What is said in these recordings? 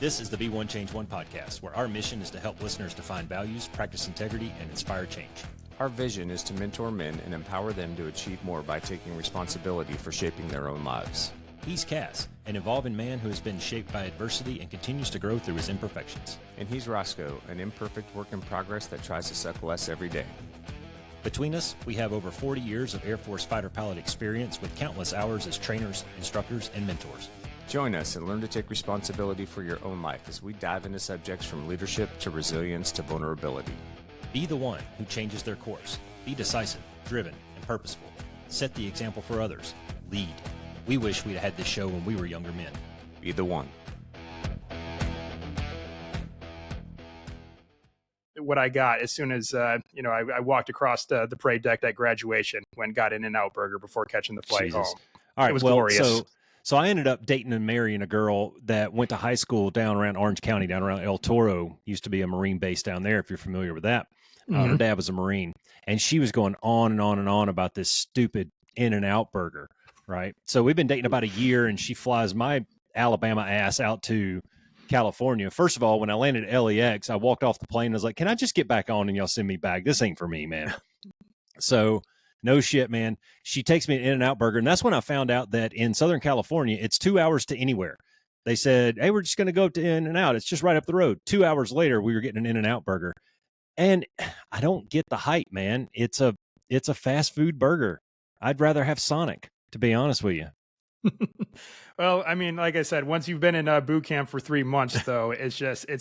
This is the Be One Change One podcast, where our mission is to help listeners define values, practice integrity, and inspire change. Our vision is to mentor men and empower them to achieve more by taking responsibility for shaping their own lives. He's Cass, an evolving man who has been shaped by adversity and continues to grow through his imperfections. And he's Roscoe, an imperfect work in progress that tries to suck less every day. Between us, we have over 40 years of Air Force fighter pilot experience with countless hours as trainers, instructors, and mentors. Join us and learn to take responsibility for your own life as we dive into subjects from leadership to resilience to vulnerability. Be the one who changes their course. Be decisive, driven, and purposeful. Set the example for others. Lead. We wish we'd had this show when we were younger men. Be the one. What I got as soon as I walked across the parade deck at graduation when got In-N-Out Burger before catching the flight. Jesus. Oh, all right, it was well, glorious. So I ended up dating and marrying a girl that went to high school down around Orange County, down around El Toro. Used to be a Marine base down there, if you're familiar with that. Her dad was a Marine, and she was going on and on and on about this stupid In-N-Out Burger, right? So we've been dating about a year, and she flies my Alabama ass out to California. First of all, when I landed at LAX, I walked off the plane and I was like, can I just get back on and y'all send me back? This ain't for me, man. So no shit, man. She takes me to In-N-Out Burger, and that's when I found out that in Southern California, it's 2 hours to anywhere. They said, hey, we're just going to go to In-N-Out. It's just right up the road. 2 hours later, we were getting an In-N-Out Burger. And I don't get the hype, man. It's a fast food burger. I'd rather have Sonic, to be honest with you. Well, I mean, like I said, once you've been in boot camp for 3 months, though, it's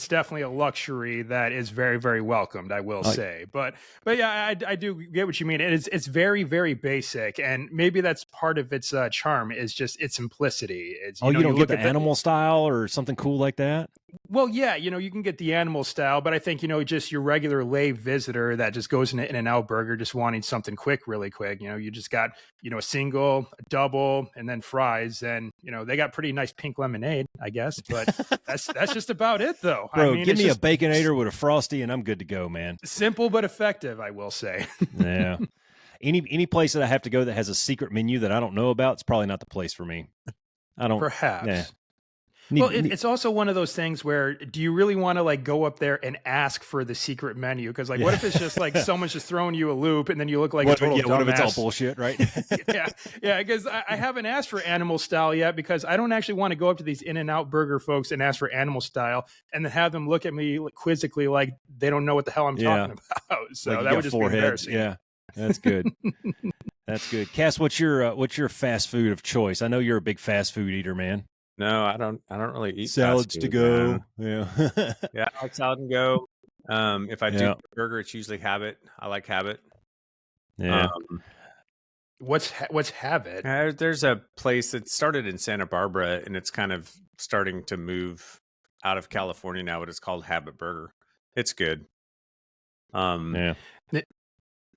definitely a luxury that is very, very welcomed, I will say. But yeah, I do get what you mean. It's very, very basic, and maybe that's part of its charm is just its simplicity. You don't get the animal style or something cool like that? Well, yeah, you can get the animal style, but I think, just your regular lay visitor that just goes in an In-N-Out Burger just wanting something quick, really quick. You just got, a single, a double, and then fries. And, they got pretty nice pink lemonade, I guess. But that's just about it, though. Bro, give me a Baconator with a Frosty and I'm good to go, man. Simple but effective, I will say. Yeah. Any place that I have to go that has a secret menu that I don't know about, it's probably not the place for me. Perhaps. Yeah. Well, it's also one of those things where do you really want to go up there and ask for the secret menu? Because what if it's just someone's just throwing you a loop and then you look like a total dumbass? What if it's all bullshit, right? Yeah. Because I haven't asked for animal style yet because I don't actually want to go up to these In-N-Out Burger folks and ask for animal style and then have them look at me quizzically like they don't know what the hell I'm talking about. So that would just be embarrassing. Yeah, that's good. That's good. Cass, what's your fast food of choice? I know you're a big fast food eater, man. No, I don't really eat salads fast food, to go. Man. Yeah. Yeah, I like salad and go. If I do get a burger, it's usually Habit. I like Habit. Yeah. What's Habit? There's a place that started in Santa Barbara, and it's kind of starting to move out of California now. But it's called Habit Burger. It's good. Yeah.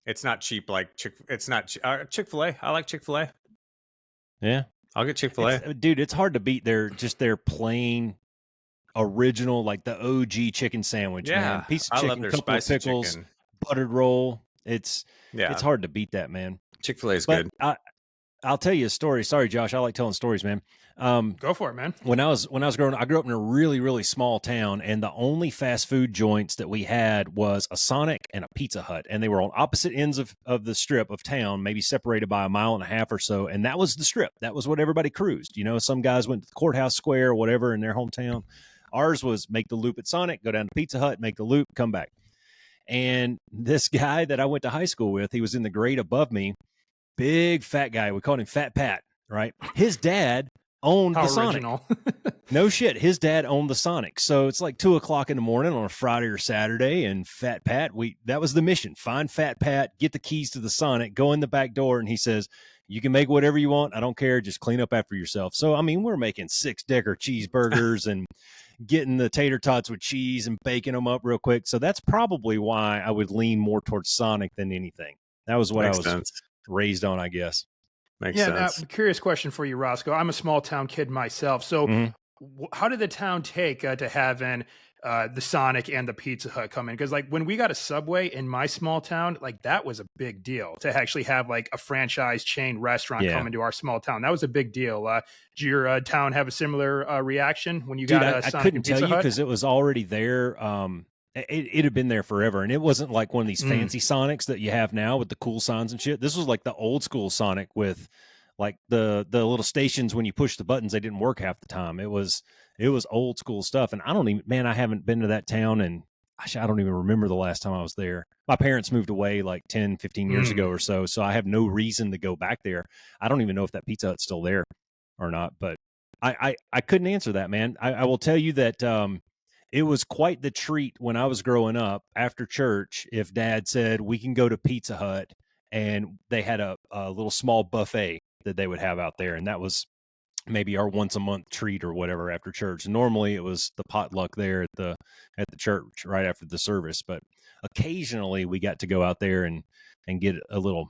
It's not cheap like Chick-fil-A. I like Chick-fil-A. Yeah. I'll get Chick-fil-A. Dude, it's hard to beat their plain original, like the OG chicken sandwich, man. Piece of chicken, I love their couple of pickles, chicken. Buttered roll. It's hard to beat that, man. Chick-fil-A is good. I'll tell you a story. Sorry, Josh. I like telling stories, man. Go for it, man. When I was growing up, I grew up in a really, really small town, and the only fast food joints that we had was a Sonic and a Pizza Hut, and they were on opposite ends of the strip of town, maybe separated by a mile and a half or so, and that was the strip. That was what everybody cruised. Some guys went to the courthouse square or whatever in their hometown. Ours was make the loop at Sonic, go down to Pizza Hut, make the loop, come back. And this guy that I went to high school with, he was in the grade above me, big fat guy. We called him Fat Pat, right? His dad owned the Sonic. No shit. His dad owned the Sonic. So it's like 2:00 in the morning on a Friday or Saturday. And Fat Pat, that was the mission. Find Fat Pat, get the keys to the Sonic, go in the back door. And he says, you can make whatever you want. I don't care. Just clean up after yourself. So, we're making 6-decker cheeseburgers and getting the tater tots with cheese and baking them up real quick. So that's probably why I would lean more towards Sonic than anything. That was what I was raised on, I guess. Makes sense. Now, curious question for you, Roscoe. I'm a small town kid myself. So how did the town take to having the Sonic and the Pizza Hut come in. Because like when we got a Subway in my small town, like that was a big deal to actually have like a franchise chain restaurant come into our smit town. That was a big deal. Did your town have a similar reaction when you got a Sonic? I couldn't and tell Pizza you Hut? because it was already there. It had been there forever, and it wasn't like one of these fancy Sonics that you have now with the cool signs and shit. This was like the old school Sonic with like the little stations when you push the buttons, they didn't work half the time. It was old school stuff, and I haven't been to that town, and I don't even remember the last time I was there. My parents moved away like 10, 15 years ago or so I have no reason to go back there. I don't even know if that Pizza Hut's still there or not, but I couldn't answer that, man. I will tell you that it was quite the treat when I was growing up after church if Dad said we can go to Pizza Hut, and they had a little small buffet that they would have out there, and that was maybe our once a month treat or whatever after church. Normally it was the potluck there at the church right after the service, but occasionally we got to go out there and get a little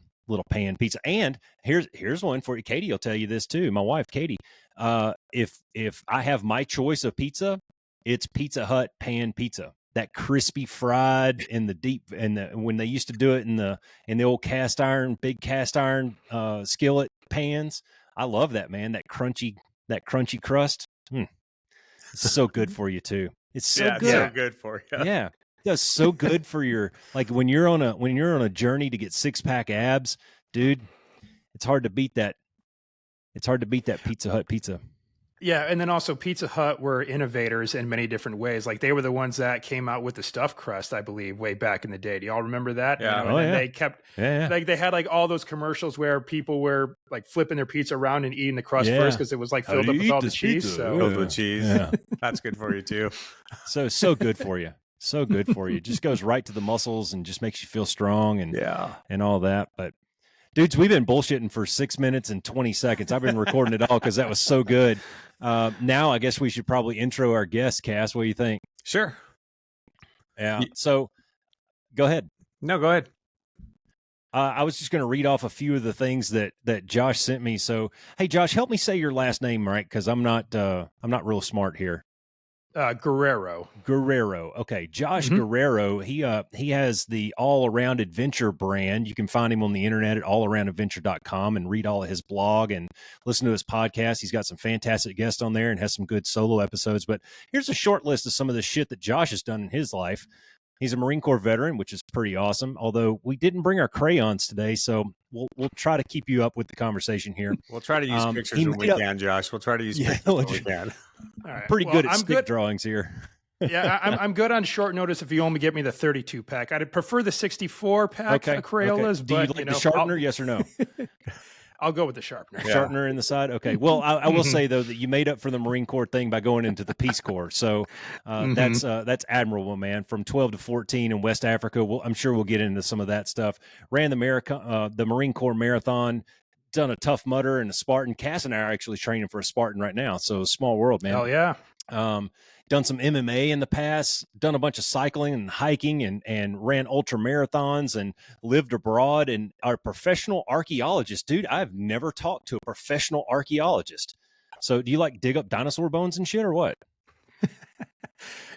pan pizza. And here's one for you. Katie will tell you this too. My wife, Katie, if I have my choice of pizza, it's Pizza Hut pan pizza. That crispy fried in the deep, and when they used to do it in the old big cast iron skillet pans. I love that, man. That crunchy crust. It's so good for you too. It's so good. So good for you. Yeah. That's so good for your, like when you're on a journey to get 6-pack abs, dude, it's hard to beat that. It's hard to beat that Pizza Hut pizza. Yeah, and then also Pizza Hut were innovators in many different ways. Like they were the ones that came out with the stuffed crust, I believe, way back in the day. Do y'all remember that? Yeah. And then they kept like they had like all those commercials where people were like flipping their pizza around and eating the crust first because it was like filled up with all the cheese. Pizza? Filled with cheese. Yeah. That's good for you too. So good for you. So good for you. It just goes right to the muscles and just makes you feel strong and all that. But dudes, we've been bullshitting for 6 minutes and 20 seconds. I've been recording it all because that was so good. Now I guess we should probably intro our guest, Cass. What do you think? Sure. Yeah. So go ahead. No, go ahead. I was just going to read off a few of the things that Josh sent me. So, hey, Josh, help me say your last name right, because I'm not real smart here. Guerrero. Okay. Josh Guerrero. He has the All Around Adventure brand. You can find him on the internet at allaroundadventure.com and read all of his blog and listen to his podcast. He's got some fantastic guests on there and has some good solo episodes. But here's a short list of some of the shit that Josh has done in his life. He's a Marine Corps veteran, which is pretty awesome. Although we didn't bring our crayons today, so we'll try to keep you up with the conversation here. We'll try to use pictures when we can, Josh. We'll try to use pictures when we can. All right. Pretty good at stick drawings here. Yeah, I'm good on short notice if you only get me the 32 pack. I'd prefer the 64 pack Crayolas. Okay. Do you like the sharpener? Yes or no? I'll go with the sharpener. Sharpener in the side? Okay. Well, I will say, though, that you made up for the Marine Corps thing by going into the Peace Corps. So that's admirable, man. From 12 to 14 in West Africa. I'm sure we'll get into some of that stuff. Ran the Marine Corps Marathon, done a Tough Mudder and a Spartan. Cass and I are actually training for a Spartan right now. So small world, man. Hell yeah. Done some MMA in the past, done a bunch of cycling and hiking and ran ultra marathons and lived abroad, and are a professional archaeologist. Dude, I've never talked to a professional archaeologist. So do you like dig up dinosaur bones and shit or what?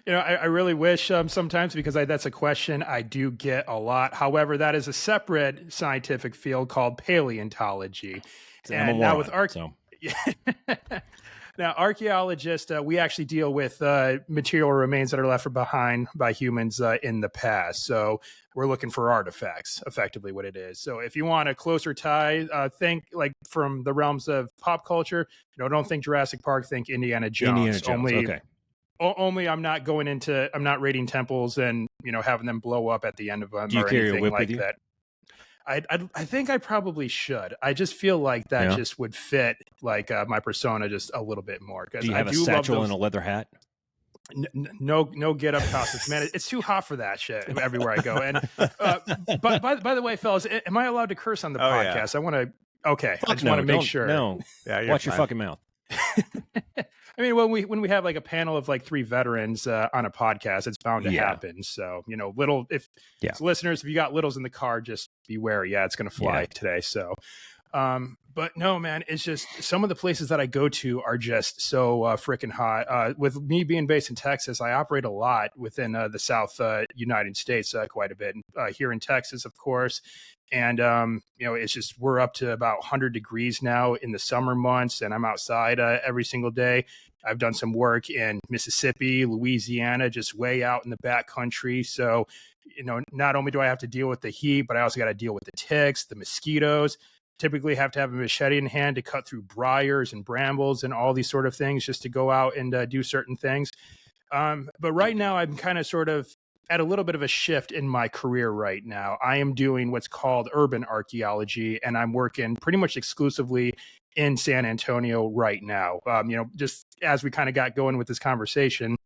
I really wish sometimes, because that's a question I do get a lot. However, that is a separate scientific field called paleontology. And now with Now, archaeologists, we actually deal with material remains that are left behind by humans in the past. So we're looking for artifacts, effectively what it is. So if you want a closer tie, think like from the realms of pop culture, don't think Jurassic Park, think Indiana Jones. Only I'm not raiding temples and, having them blow up at the end of them. Do you carry a whip like with you? That. I think I probably should. I just feel like that just would fit like my persona just a little bit more. Do you have a satchel and a leather hat? No get up costumes, man. It's too hot for that shit everywhere I go. And but by the way, fellas, am I allowed to curse on the podcast? Yeah. I want to. Okay, Fuck I just want to make sure. No, watch your fucking mouth. I mean, when we have like a panel of like 3 veterans on a podcast, it's bound to happen. So, listeners, if you got littles in the car, just be wary. Yeah, it's going to fly today. So, But no, man, it's just some of the places that I go to are just so freaking hot. With me being based in Texas, I operate a lot within the South United States quite a bit. Here in Texas, of course. And, it's just we're up to about 100 degrees now in the summer months, and I'm outside every single day. I've done some work in Mississippi, Louisiana, just way out in the back country. So, not only do I have to deal with the heat, but I also got to deal with the ticks, the mosquitoes. Typically have to have a machete in hand to cut through briars and brambles and all these sort of things just to go out and do certain things. But right now, I'm kind of sort of at a little bit of a shift in my career right now. I am doing what's called urban archaeology, and I'm working pretty much exclusively in San Antonio right now. Just as we kind of got going with this conversation,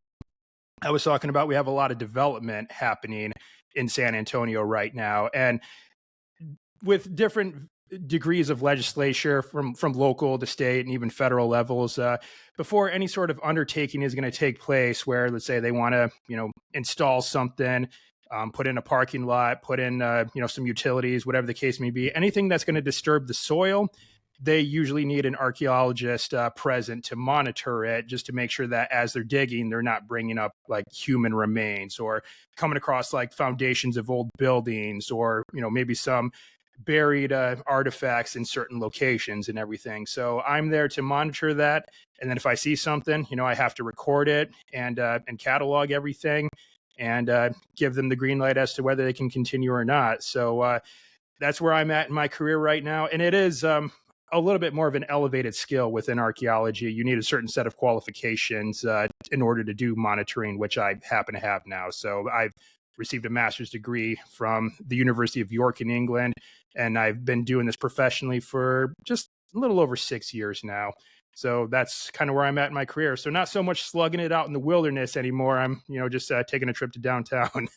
I was talking about we have a lot of development happening in San Antonio right now, and with different degrees of legislature from local to state and even federal levels before any sort of undertaking is going to take place where, let's say, they want to install something, put in a parking lot, put in some utilities, whatever the case may be, anything that's going to disturb the soil. They usually need an archaeologist present to monitor it, just to make sure that as they're digging, they're not bringing up like human remains or coming across like foundations of old buildings or maybe some buried artifacts in certain locations and everything. So I'm there to monitor that. And then if I see something, I have to record it and catalog everything and give them the green light as to whether they can continue or not. So that's where I'm at in my career right now. And it is a little bit more of an elevated skill within archaeology. You need a certain set of qualifications in order to do monitoring, which I happen to have now. So I've received a master's degree from the University of York in England, and I've been doing this professionally for just a little over 6 years now. So that's kind of where I'm at in my career. So not so much slugging it out in the wilderness anymore. I'm, just taking a trip to downtown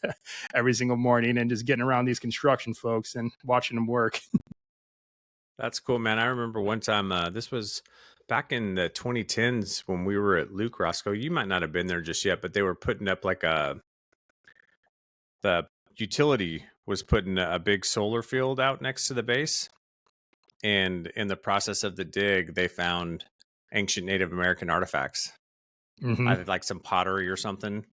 every single morning and just getting around these construction folks and watching them work. That's cool, man. I remember one time, this was back in the 2010s when we were at Luke Roscoe. You might not have been there just yet, but they were putting up like the utility was putting a big solar field out next to the base. And in the process of the dig, they found ancient Native American artifacts, like some pottery or something.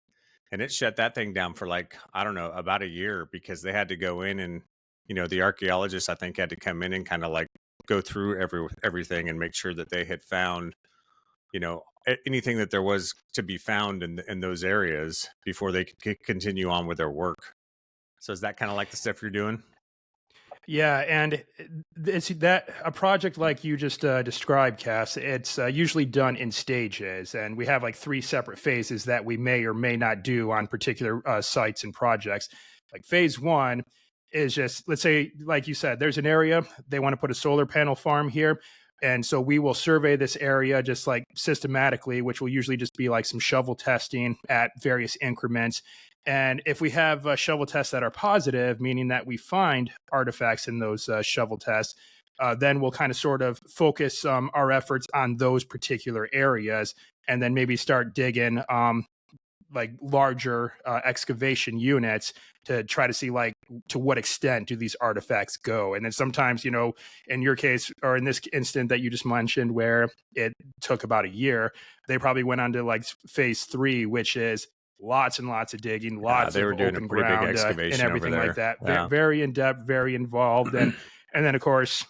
And it shut that thing down for like, I don't know, about a year, because they had to go in and, the archaeologists, I think, had to come in and kind of like go through everything and make sure that they had found, anything that there was to be found in those areas before they could continue on with their work. So is that kind of like the stuff you're doing? Yeah, and it's that a project like you just described, Cass. It's usually done in stages, and we have like 3 separate phases that we may or may not do on particular sites and projects. Like phase 1 is just, let's say, like you said, there's an area they want to put a solar panel farm here. And so we will survey this area just like systematically, which will usually just be like some shovel testing at various increments. And if we have shovel tests that are positive, meaning that we find artifacts in those shovel tests, then we'll kind of sort of focus our efforts on those particular areas and then maybe start digging like larger excavation units to try to see like to what extent do these artifacts go. And then sometimes, in your case, or in this instant that you just mentioned where it took about a year, they probably went on to like phase 3, which is lots and lots of digging, lots they were of doing open a pretty ground big excavation and everything over there. like that. Yeah. Very in depth, very involved. And then of course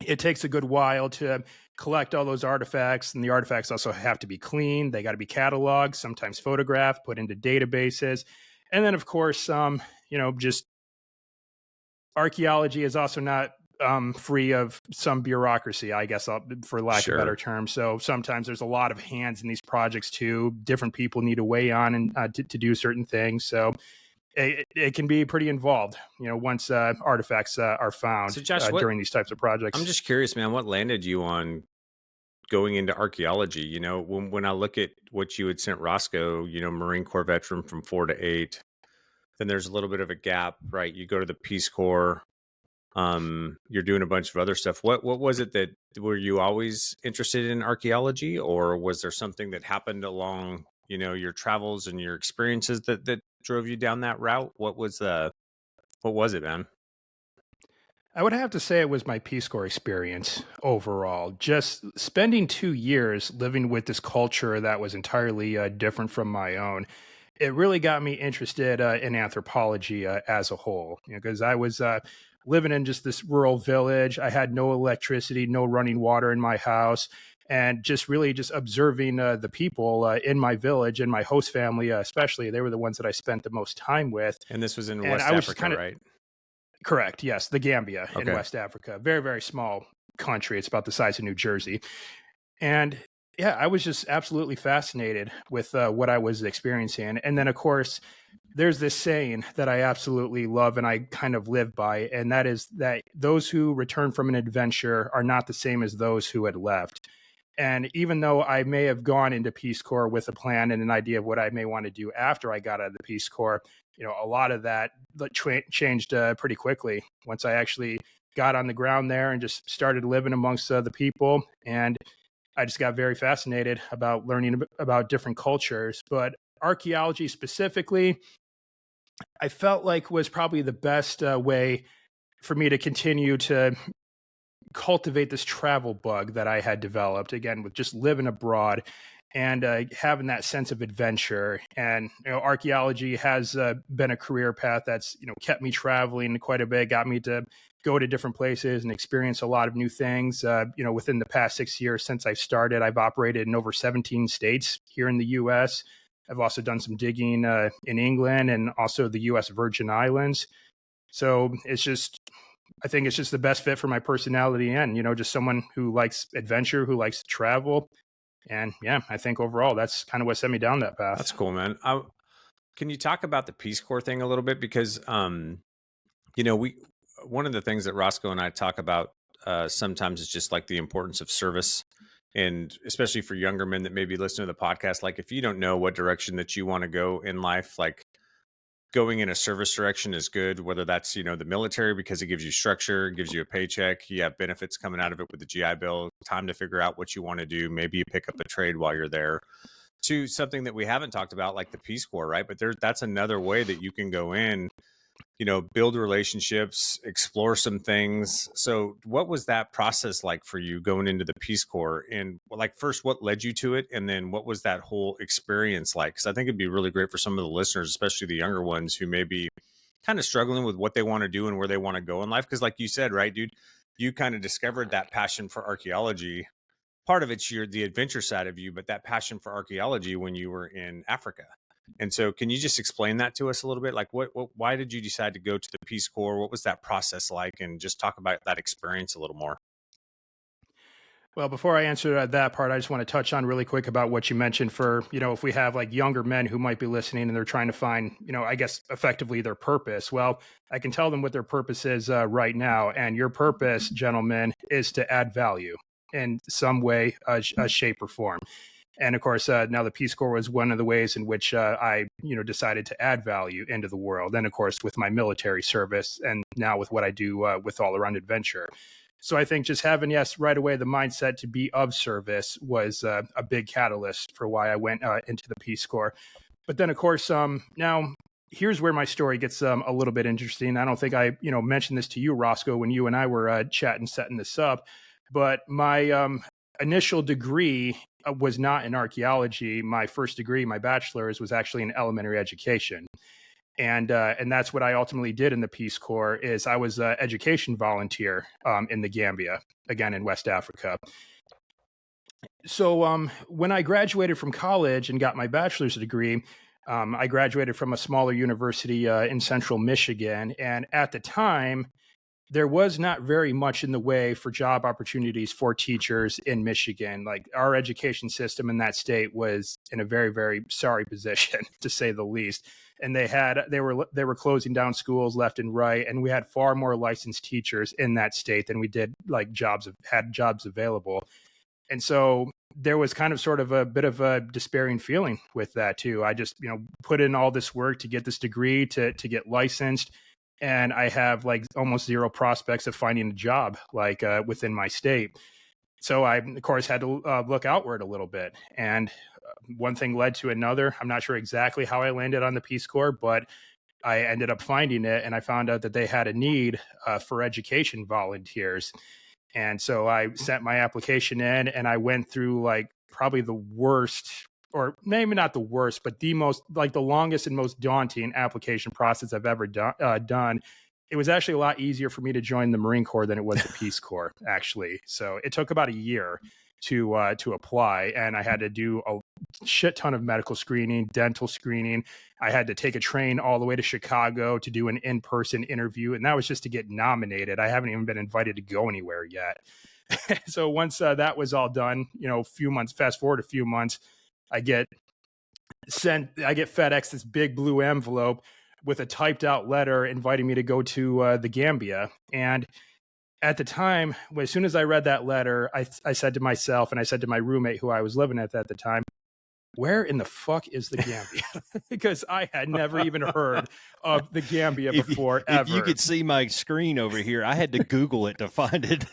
it takes a good while to collect all those artifacts, and the artifacts also have to be cleaned. They got to be cataloged, sometimes photographed, put into databases. And then of course, just archaeology is also not free of some bureaucracy, I guess, for lack of a better term. So sometimes there's a lot of hands in these projects too. Different people need to weigh on and to do certain things. So it can be pretty involved, once artifacts are found. So Josh, during these types of projects. I'm just curious, man, what landed you on going into archaeology? When I look at what you had sent Roscoe, Marine Corps veteran from 4 to 8, then there's a little bit of a gap, right? You go to the Peace Corps. You're doing a bunch of other stuff. What was it that, were you always interested in archaeology, or was there something that happened along, your travels and your experiences that drove you down that route? What was it, man? I would have to say it was my Peace Corps experience overall. Just spending 2 years living with this culture that was entirely different from my own. It really got me interested in anthropology as a whole. Because I was living in just this rural village. I had no electricity, no running water in my house, and just really just observing the people in my village and my host family, especially. They were the ones that I spent the most time with. And this was in And West I was just Africa, kind of right? correct. Yes, the Gambia in Okay. West Africa. Very, very small country. It's about the size of New Jersey. And yeah, I was just absolutely fascinated with what I was experiencing. And then, of course, there's this saying that I absolutely love and I kind of live by, and that is that those who return from an adventure are not the same as those who had left. And even though I may have gone into Peace Corps with a plan and an idea of what I may want to do after I got out of the Peace Corps, a lot of that changed pretty quickly once I actually got on the ground there and just started living amongst the people. And I just got very fascinated about learning about different cultures. But archaeology specifically, I felt like was probably the best way for me to continue to cultivate this travel bug that I had developed again with just living abroad and having that sense of adventure. And archaeology has been a career path that's kept me traveling quite a bit, got me to go to different places and experience a lot of new things. Within the past 6 years since I've started, I've operated in over 17 states here in the U.S. I've also done some digging in England and also the U.S. Virgin Islands. So I think it's just the best fit for my personality and, just someone who likes adventure, who likes to travel. And yeah, I think overall that's kind of what set me down that path. That's cool, man. Can you talk about the Peace Corps thing a little bit? Because, we one of the things that Roscoe and I talk about sometimes is just like the importance of service. And especially for younger men that maybe listen to the podcast, like if you don't know what direction that you want to go in life, like going in a service direction is good, whether that's, the military, because it gives you structure, gives you a paycheck, you have benefits coming out of it with the GI Bill, time to figure out what you want to do. Maybe you pick up a trade while you're there, to something that we haven't talked about, like the Peace Corps, right? But that's another way that you can go in, build relationships, explore some things. So what was that process like for you going into the Peace Corps? And like, first, what led you to it? And then what was that whole experience like? Because I think it'd be really great for some of the listeners, especially the younger ones who may be kind of struggling with what they want to do and where they want to go in life. Because like you said, right, dude, you kind of discovered that passion for archaeology. Part of it's the adventure side of you, but that passion for archaeology when you were in Africa. And so can you just explain that to us a little bit? Like why did you decide to go to the Peace Corps? What was that process like? And just talk about that experience a little more. Well, before I answer that part, I just want to touch on really quick about what you mentioned for, if we have like younger men who might be listening and they're trying to find, I guess effectively their purpose. Well, I can tell them what their purpose is right now. And your purpose, gentlemen, is to add value in some way, shape or form. And of course, now the Peace Corps was one of the ways in which I, decided to add value into the world. And of course, with my military service and now with what I do with All Around Adventure. So I think just having, yes, right away, the mindset to be of service was a big catalyst for why I went into the Peace Corps. But then, of course, now here's where my story gets a little bit interesting. I don't think I, mentioned this to you, Roscoe, when you and I were chatting, setting this up. But my initial degree was not in archaeology. My first degree, my bachelor's, was actually in elementary education. And that's what I ultimately did in the Peace Corps. Is I was an education volunteer in the Gambia, again in West Africa. So when I graduated from college and got my bachelor's degree, I graduated from a smaller university in central Michigan. And at the time, there was not very much in the way for job opportunities for teachers in Michigan. Like our education system in that state was in a very, very sorry position, to say the least. And they were closing down schools left and right, and we had far more licensed teachers in that state than we did had jobs available. And so there was kind of sort of a bit of a despairing feeling with that too. I just put in all this work to get this degree to get licensed. And I have like almost zero prospects of finding a job like within my state. So I, of course, had to look outward a little bit. And one thing led to another. I'm not sure exactly how I landed on the Peace Corps, but I ended up finding it, and I found out that they had a need for education volunteers. And so I sent my application in, and I went through like probably the worst, or maybe not the worst, but the most, like the longest and most daunting application process I've ever done. It was actually a lot easier for me to join the Marine Corps than it was the Peace Corps, actually. So it took about a year to apply, and I had to do a shit ton of medical screening, dental screening. I had to take a train all the way to Chicago to do an in-person interview, and that was just to get nominated. I haven't even been invited to go anywhere yet. So once that was all done, fast forward a few months, I get FedEx this big blue envelope with a typed out letter inviting me to go to the Gambia. And at the time, as soon as I read that letter, I said to myself, and I said to my roommate who I was living at the time, where in the fuck is the Gambia? Because I had never even heard of the Gambia before, ever. If you could see my screen over here, I had to Google it to find it.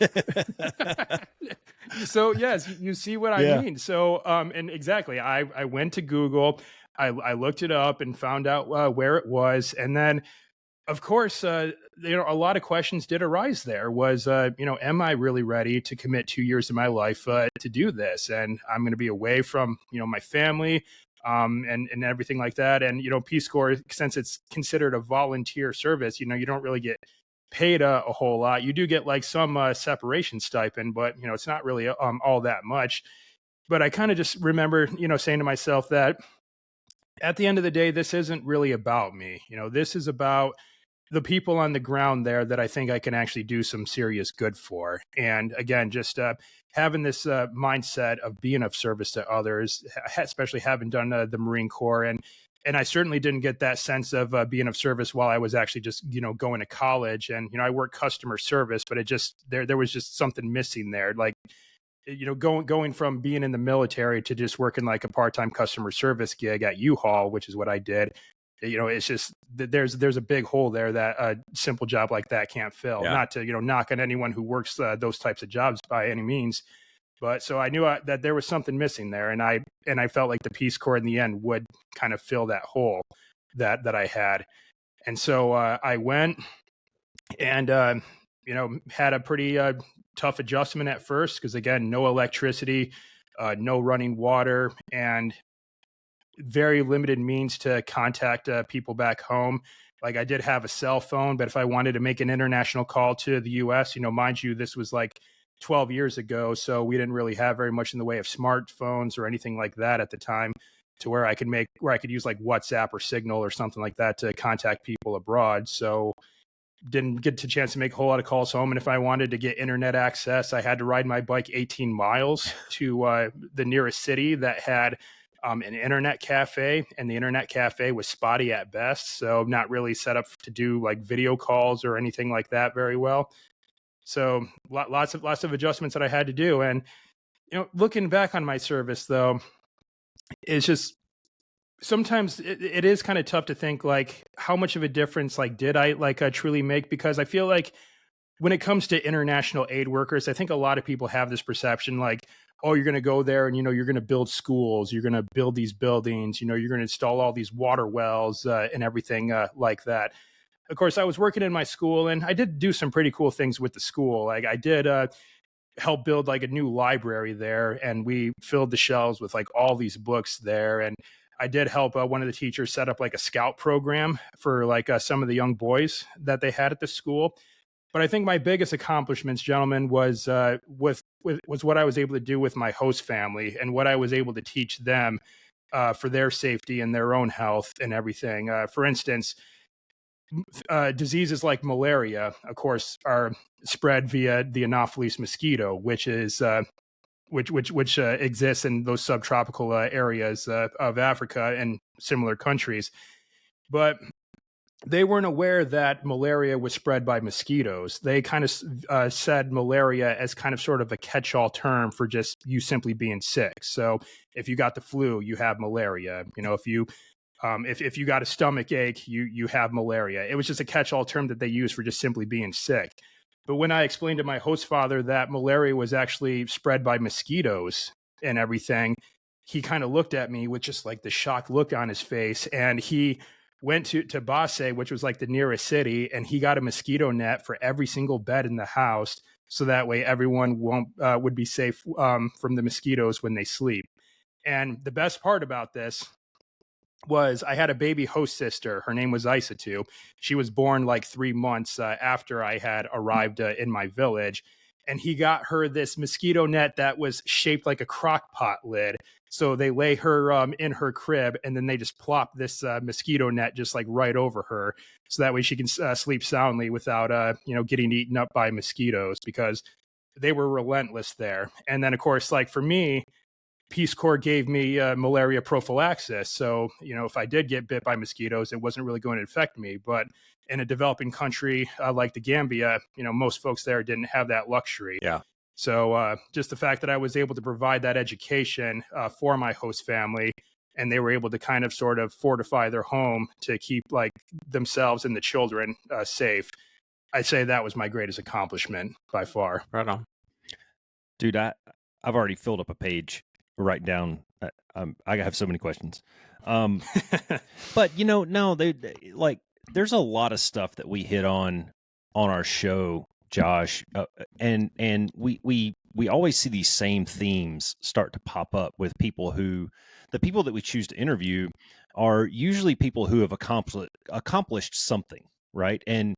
So, yes, you see what I mean. So, and exactly, I went to Google, I looked it up and found out where it was. And then, of course, a lot of questions did arise there was, am I really ready to commit 2 years of my life to do this? And I'm going to be away from, my family and everything like that. And, Peace Corps, since it's considered a volunteer service, you don't really get paid a whole lot. You do get like some separation stipend, but, it's not really all that much. But I kind of just remember, saying to myself that at the end of the day, this isn't really about me. This is about the people on the ground there that I think I can actually do some serious good for. And again, just having this mindset of being of service to others, especially having done the Marine Corps. And I certainly didn't get that sense of being of service while I was actually just, going to college. And, I worked customer service, but it just, there was just something missing there. Like, going from being in the military to just working like a part-time customer service gig at U-Haul, which is what I did. It's just there's a big hole there that a simple job like that can't fill. Yeah. Not to knock on anyone who works those types of jobs by any means, but so I knew that there was something missing there, and I felt like the Peace Corps in the end would kind of fill that hole that I had, and so I went and had a pretty tough adjustment at first because again, no electricity, no running water, and very limited means to contact people back home. Like I did have a cell phone, but if I wanted to make an international call to the US, mind you, this was like 12 years ago. So we didn't really have very much in the way of smartphones or anything like that at the time to where I could use like WhatsApp or Signal or something like that to contact people abroad. So didn't get a chance to make a whole lot of calls home. And if I wanted to get internet access, I had to ride my bike 18 miles to the nearest city that had an internet cafe, and the internet cafe was spotty at best. So not really set up to do like video calls or anything like that very well. So lots of adjustments that I had to do. And, looking back on my service though, it's just, sometimes it is kind of tough to think like how much of a difference like did I truly make, because I feel like when it comes to international aid workers, I think a lot of people have this perception like, oh, you're going to go there and, you're going to build schools, you're going to build these buildings, you're going to install all these water wells and everything like that. Of course, I was working in my school and I did do some pretty cool things with the school. Like I did help build like a new library there, and we filled the shelves with like all these books there. And I did help one of the teachers set up like a scout program for like some of the young boys that they had at the school. But I think my biggest accomplishments, gentlemen, was what I was able to do with my host family and what I was able to teach them for their safety and their own health and everything. For instance, diseases like malaria, of course, are spread via the Anopheles mosquito, which is which exists in those subtropical areas of Africa and similar countries. But they weren't aware that malaria was spread by mosquitoes. They kind of said malaria as kind of sort of a catch-all term for just you simply being sick. So if you got the flu, you have malaria. If you got a stomach ache, you have malaria. It was just a catch-all term that they used for just simply being sick. But when I explained to my host father that malaria was actually spread by mosquitoes and everything, he kind of looked at me with just like the shocked look on his face, and he went to Basse, which was like the nearest city, and he got a mosquito net for every single bed in the house, so that way everyone would be safe from the mosquitoes when they sleep. And the best part about this was I had a baby host sister. Her name was Isatu. She was born like 3 months after I had arrived in my village. And he got her this mosquito net that was shaped like a crock pot lid. So they lay her in her crib, and then they just plop this mosquito net just like right over her, so that way she can sleep soundly without getting eaten up by mosquitoes, because they were relentless there. And then of course, like for me, Peace Corps gave me malaria prophylaxis. So, if I did get bit by mosquitoes, it wasn't really going to affect me. But in a developing country like the Gambia, most folks there didn't have that luxury. Yeah. So just the fact that I was able to provide that education for my host family, and they were able to kind of sort of fortify their home to keep like themselves and the children safe, I'd say that was my greatest accomplishment by far. Right on. Dude, I've already filled up a page writing down. I have so many questions. But no, they like there's a lot of stuff that we hit on our show, Josh, and we always see these same themes start to pop up with people the people that we choose to interview are usually people who have accomplished something, right? And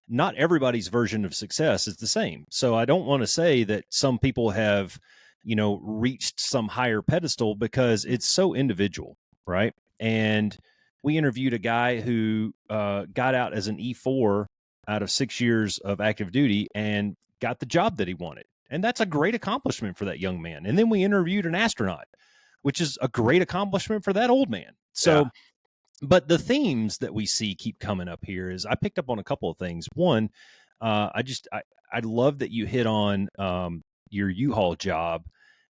not everybody's version of success is the same. So I don't want to say that some people have reached some higher pedestal, because it's so individual, right? And we interviewed a guy who got out as an E4 out of 6 years of active duty and got the job that he wanted. And that's a great accomplishment for that young man. And then we interviewed an astronaut, which is a great accomplishment for that old man. So, but the themes that we see keep coming up here is I picked up on a couple of things. One, I love that you hit on your U-Haul job.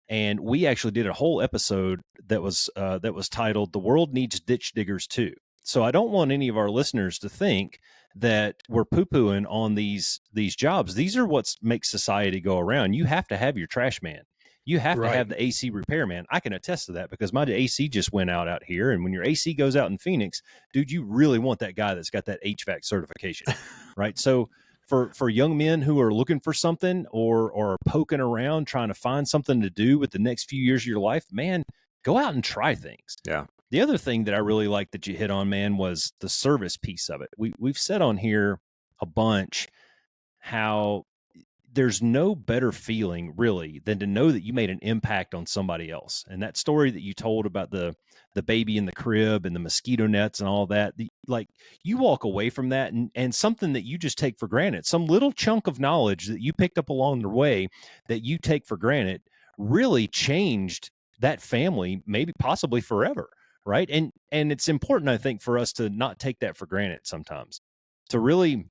And we actually did a whole episode that was titled "The World Needs Ditch Diggers Too." So I don't want any of our listeners to think that we're poo-pooing on these jobs. These are what makes society go around. You have to have your trash man. You have to have the AC repairman. I can attest to that because my AC just went out here. And when your AC goes out in Phoenix, dude, you really want that guy that's got that HVAC certification, right? So for young men who are looking for something or poking around trying to find something to do with the next few years of your life, man, go out and try things. Yeah. The other thing that I really liked that you hit on, man, was the service piece of it. We've said on here a bunch how there's no better feeling really than to know that you made an impact on somebody else. And that story that you told about the baby in the crib and the mosquito nets and all that, like you walk away from that and something that you just take for granted, some little chunk of knowledge that you picked up along the way that you take for granted really changed that family, maybe possibly forever. Right. And it's important, I think, for us to not take that for granted sometimes, to really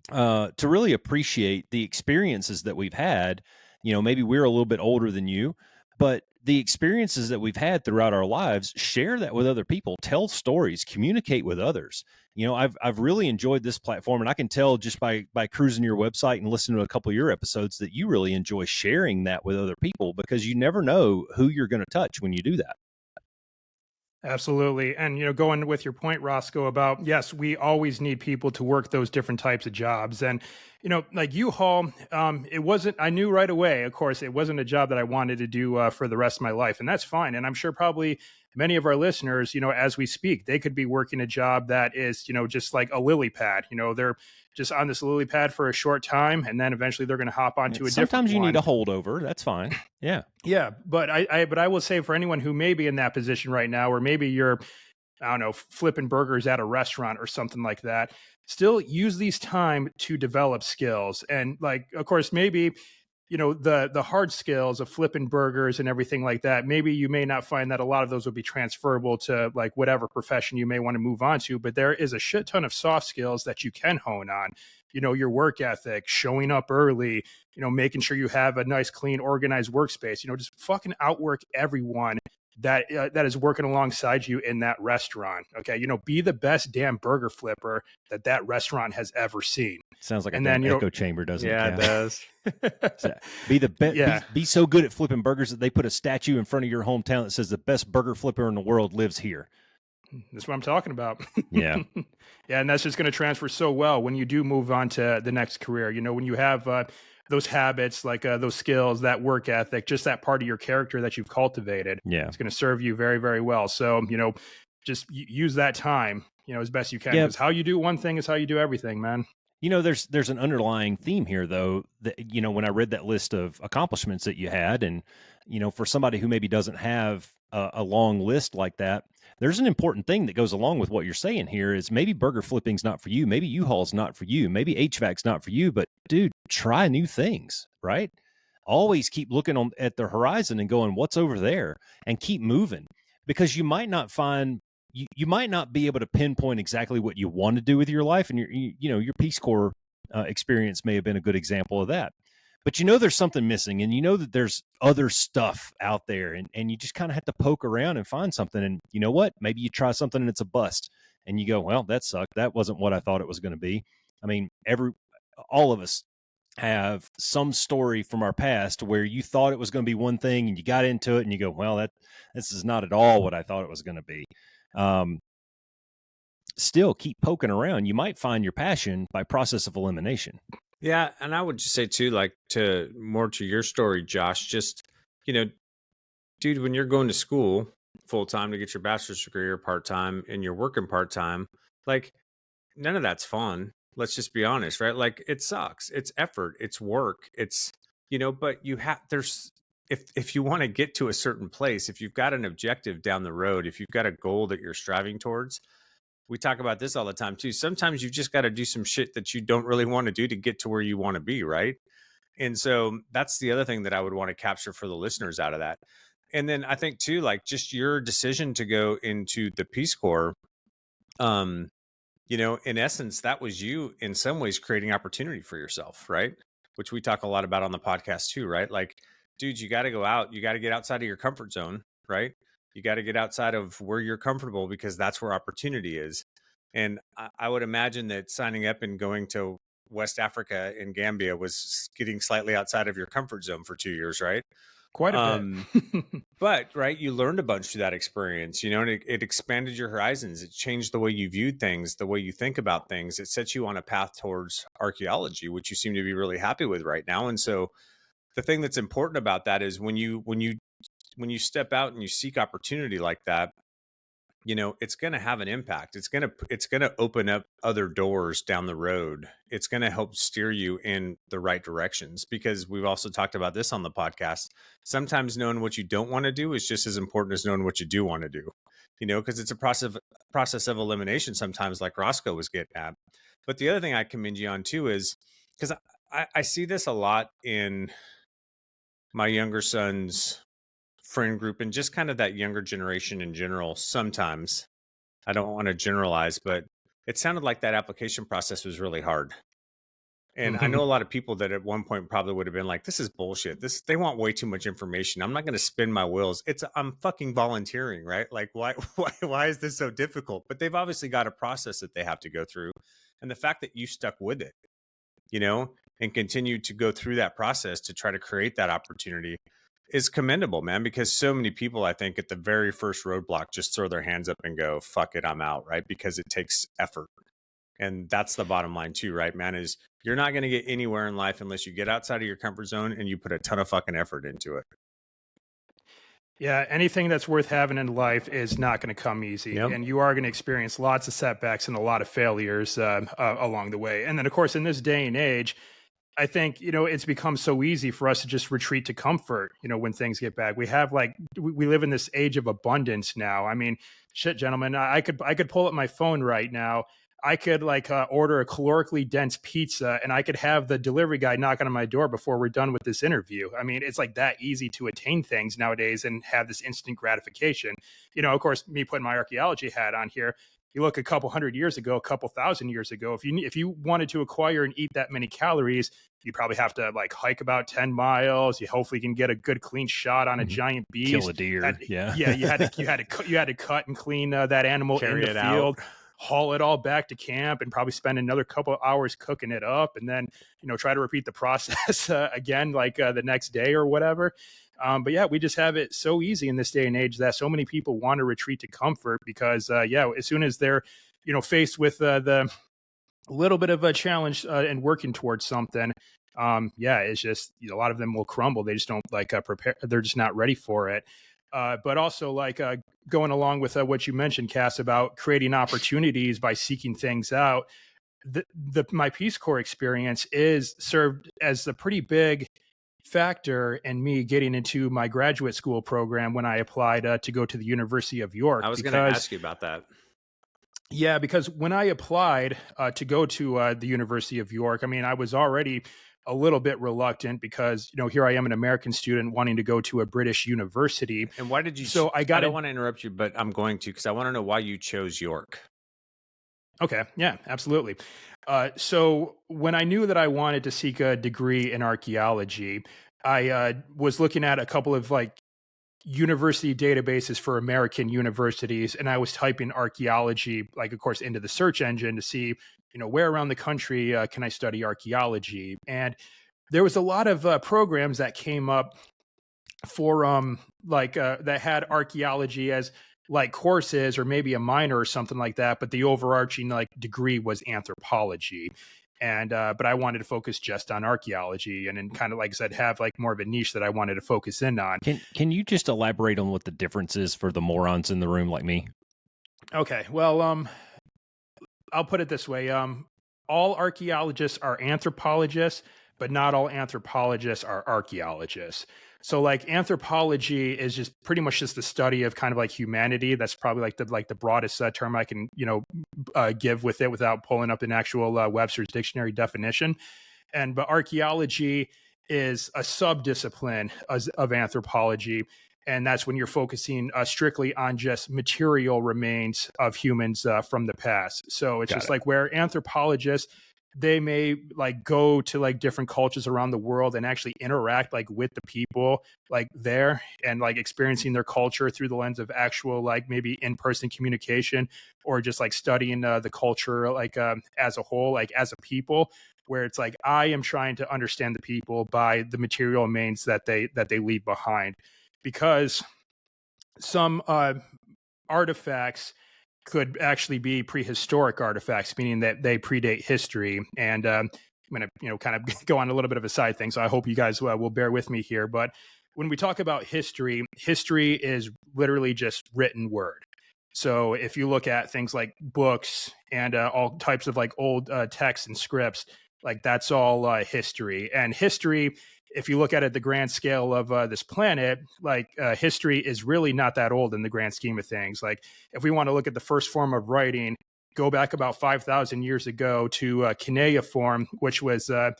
appreciate the experiences that we've had. Maybe we're a little bit older than you, but the experiences that we've had throughout our lives, share that with other people, tell stories, communicate with others. I've really enjoyed this platform, and I can tell just by cruising your website and listening to a couple of your episodes that you really enjoy sharing that with other people, because you never know who you're going to touch when you do that. Absolutely. And, going with your point, Roscoe, about, yes, we always need people to work those different types of jobs. And, like U-Haul, I knew right away, of course, it wasn't a job that I wanted to do for the rest of my life. And that's fine. And I'm sure probably many of our listeners, as we speak, they could be working a job that is, just like a lily pad. They're just on this lily pad for a short time, and then eventually they're going to hop onto a different one. Sometimes you need a holdover. That's fine. Yeah. Yeah. But I will say, for anyone who may be in that position right now, or maybe you're, I don't know, flipping burgers at a restaurant or something like that, still use these time to develop skills. And like, of course, maybe, the hard skills of flipping burgers and everything like that, maybe you may not find that a lot of those will be transferable to like whatever profession you may want to move on to, but there is a shit ton of soft skills that you can hone on. Your work ethic, showing up early, making sure you have a nice, clean, organized workspace, just fucking outwork everyone that is working alongside you in that restaurant. Okay. Be the best damn burger flipper that restaurant has ever seen. Sounds like a damn echo chamber, doesn't it? Yeah, it does. Be the best. Be so good at flipping burgers that they put a statue in front of your hometown that says the best burger flipper in the world lives here. That's what I'm talking about. Yeah. Yeah, and that's just going to transfer so well when you do move on to the next career. When you have those habits, like those skills, that work ethic, just that part of your character that you've cultivated, Yeah. it's going to serve you very, very well. So, just use that time, as best you can, Yeah. because how you do one thing is how you do everything, man. There's an underlying theme here, though, that, when I read that list of accomplishments that you had, and, for somebody who maybe doesn't have a long list like that, there's an important thing that goes along with what you're saying here is maybe burger flipping's not for you. Maybe U-Haul's not for you. Maybe HVAC's not for you, but dude, try new things, right? Always keep looking at the horizon and going, what's over there, and keep moving, because you might not find you might not be able to pinpoint exactly what you want to do with your life, and your Peace Corps experience may have been a good example of that. But there's something missing, and that there's other stuff out there, and you just kind of have to poke around and find something. And you know what? Maybe you try something and it's a bust, and you go, "Well, that sucked. That wasn't what I thought it was going to be." I mean, all of us have some story from our past where you thought it was going to be one thing, and you got into it, and you go, "Well, this is not at all what I thought it was going to be." Still keep poking around. You might find your passion by process of elimination. Yeah, and I would just say too, like to your story, Josh, just, dude, when you're going to school full time to get your bachelor's degree or part time and you're working part time, like none of that's fun. Let's just be honest, right? Like it sucks. It's effort, it's work, it's, but if you want to get to a certain place, if you've got an objective down the road, if you've got a goal that you're striving towards, we talk about this all the time too. Sometimes you've just got to do some shit that you don't really want to do to get to where you want to be, right? And so that's the other thing that I would want to capture for the listeners out of that. And then I think too, like just your decision to go into the Peace Corps, in essence, that was you in some ways creating opportunity for yourself, right? Which we talk a lot about on the podcast too, right? Like, dude, you got to go out, you got to get outside of your comfort zone, right? You got to get outside of where you're comfortable, because that's where opportunity is. And I would imagine that signing up and going to West Africa in Gambia was getting slightly outside of your comfort zone for 2 years, right? Quite a bit. But right, you learned a bunch through that experience, and it expanded your horizons. It changed the way you viewed things, the way you think about things. It set you on a path towards archaeology, which you seem to be really happy with right now. And so the thing that's important about that is when you step out and you seek opportunity like that, it's going to have an impact. It's going to open up other doors down the road. It's going to help steer you in the right directions, because we've also talked about this on the podcast. Sometimes knowing what you don't want to do is just as important as knowing what you do want to do, because it's a process of elimination sometimes, like Roscoe was getting at. But the other thing I commend you on too is, because I see this a lot in my younger son's friend group and just kind of that younger generation in general. Sometimes, I don't want to generalize, but it sounded like that application process was really hard. And I know a lot of people that at one point probably would have been like, this is bullshit. They want way too much information. I'm not going to spin my wheels. I'm fucking volunteering, right? Like why is this so difficult? But they've obviously got a process that they have to go through. And the fact that you stuck with it, and continue to go through that process to try to create that opportunity is commendable, man, because so many people, I think, at the very first roadblock just throw their hands up and go, fuck it, I'm out, right? Because it takes effort. And that's the bottom line too, right, man, is you're not going to get anywhere in life unless you get outside of your comfort zone and you put a ton of fucking effort into it. Yeah, anything that's worth having in life is not going to come easy. Yep. And you are going to experience lots of setbacks and a lot of failures along the way. And then, of course, in this day and age, I think, it's become so easy for us to just retreat to comfort, when things get bad. We have we live in this age of abundance now. I mean, shit, gentlemen, I could pull up my phone right now. I could order a calorically dense pizza, and I could have the delivery guy knocking on my door before we're done with this interview. I mean, it's like that easy to attain things nowadays and have this instant gratification. Of course, me putting my archaeology hat on here, you look a couple hundred years ago, a couple thousand years ago, if you wanted to acquire and eat that many calories, you probably have to hike about 10 miles. You hopefully can get a good clean shot on a giant beast. Kill a deer. Yeah. You had to cut and clean that animal Carry in the it field. out. Haul it all back to camp and probably spend another couple of hours cooking it up, and then try to repeat the process again the next day or whatever. But yeah, we just have it so easy in this day and age that so many people want to retreat to comfort because, as soon as they're, faced with the little bit of a challenge and working towards something, it's just a lot of them will crumble. They just don't prepare. They're just not ready for it. But also going along with what you mentioned, Cass, about creating opportunities by seeking things out. My Peace Corps experience is served as a pretty big factor in me getting into my graduate school program when I applied to go to the University of York. I was going to ask you about that. Yeah, because when I applied to go to the University of York, I mean, I was already a little bit reluctant because, here I am, an American student wanting to go to a British university. And why did you? So I don't want to interrupt you, but I'm going to, because I want to know why you chose York. Okay. Yeah, absolutely. So when I knew that I wanted to seek a degree in archaeology, I was looking at a couple of university databases for American universities, and I was typing archaeology, of course, into the search engine to see, where around the country can I study archaeology. And there was a lot of programs that came up for that had archaeology as courses or maybe a minor or something like that, but the overarching degree was anthropology. And but I wanted to focus just on archaeology, and then kind of, like I said, have more of a niche that I wanted to focus in on. Can you just elaborate on what the difference is for the morons in the room like me? Okay, well, I'll put it this way: all archaeologists are anthropologists, but not all anthropologists are archaeologists. So anthropology is just pretty much just the study of kind of humanity. That's probably the broadest term I can give with it without pulling up an actual Webster's dictionary definition. But archaeology is a subdiscipline of anthropology, and that's when you're focusing strictly on just material remains of humans from the past. So it's where anthropologists, they may go to different cultures around the world and actually interact with the people there, and experiencing their culture through the lens of actual maybe in-person communication, or just studying the culture as a whole, as a people, where it's I am trying to understand the people by the material remains that they leave behind, because some artifacts could actually be prehistoric artifacts, meaning that they predate history. And I'm going to, kind of go on a little bit of a side thing, so I hope you guys will bear with me here. But when we talk about history, history is literally just written word. So if you look at things like books and all types of old texts and scripts, that's all history. And history, if you look at it the grand scale of this planet, history is really not that old in the grand scheme of things. If we want to look at the first form of writing, go back about 5,000 years ago to cuneiform, which was a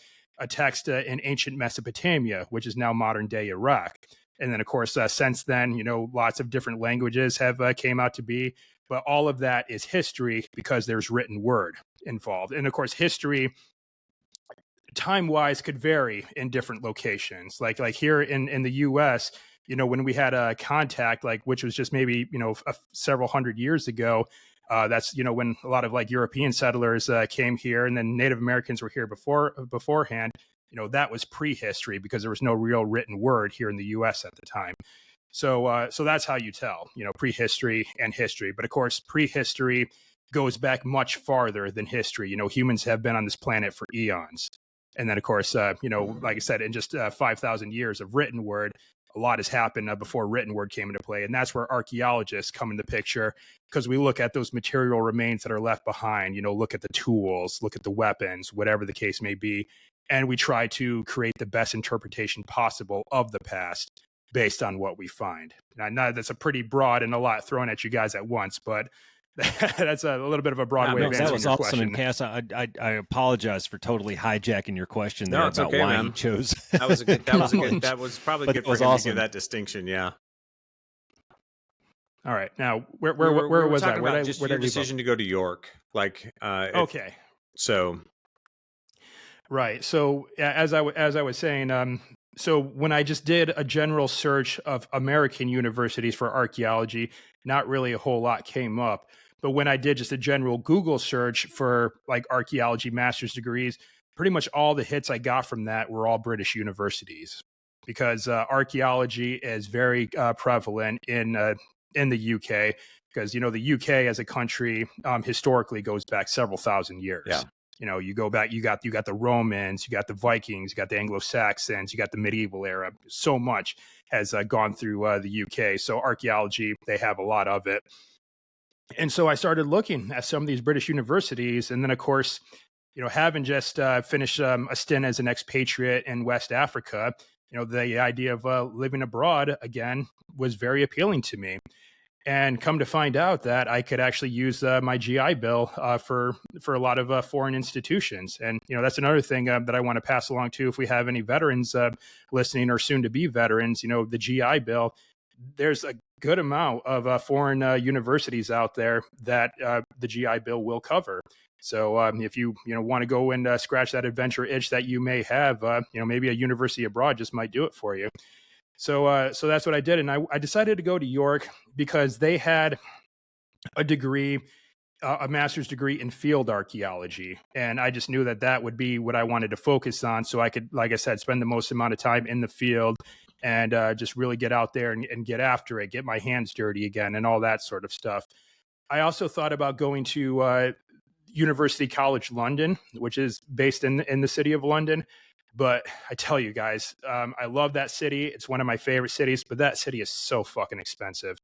text in ancient Mesopotamia, which is now modern day Iraq. And then, of course, since then, lots of different languages have came out to be. But all of that is history because there's written word involved. And of course, history, time-wise, could vary in different locations. Like here in the U.S., when we had a contact, which was just maybe several hundred years ago, that's when a lot of European settlers came here, and then Native Americans were here beforehand. That was prehistory because there was no real written word here in the U.S. at the time. So that's how you tell prehistory and history. But of course, prehistory goes back much farther than history. Humans have been on this planet for eons. And then, of course, like I said, in just 5,000 years of written word, a lot has happened before written word came into play. And that's where archaeologists come into picture, because we look at those material remains that are left behind, look at the tools, look at the weapons, whatever the case may be. And we try to create the best interpretation possible of the past based on what we find. Now, I know that's a pretty broad and a lot thrown at you guys at once, but that's a little bit of a broad way of answering your question. And Cass, I apologize for totally hijacking your question there about okay, why man. he chose. That was a good. That was probably good for him to give that distinction. Yeah. All right. Now, where we was I? Where just your decision to go to York. Okay. So. Right. So as I was saying, so when I just did a general search of American universities for archaeology, not really a whole lot came up. But when I did just a general Google search for archaeology master's degrees, pretty much all the hits I got from that were all British universities, because archaeology is very prevalent in the UK, because the UK as a country historically goes back several thousand years. Yeah. You go back, you got the Romans, you got the Vikings, you got the Anglo-Saxons, you got the medieval era. So much has gone through the UK. So archaeology, they have a lot of it. And so I started looking at some of these British universities, and then of course, having just finished a stint as an expatriate in West Africa, the idea of living abroad again was very appealing to me. And come to find out that I could actually use my GI Bill for a lot of foreign institutions. And, that's another thing that I want to pass along to if we have any veterans listening or soon to be veterans, the GI Bill, there's a good amount of foreign universities out there that the GI Bill will cover. So if you want to go and scratch that adventure itch that you may have, maybe a university abroad just might do it for you. So that's what I did. And I decided to go to York because they had a degree, a master's degree in field archaeology. And I just knew that would be what I wanted to focus on. So I could, like I said, spend the most amount of time in the field and just really get out there and get after it, get my hands dirty again and all that sort of stuff. I also thought about going to University College London, which is based in the city of London. But I tell you guys, I love that city. It's one of my favorite cities, but that city is so fucking expensive.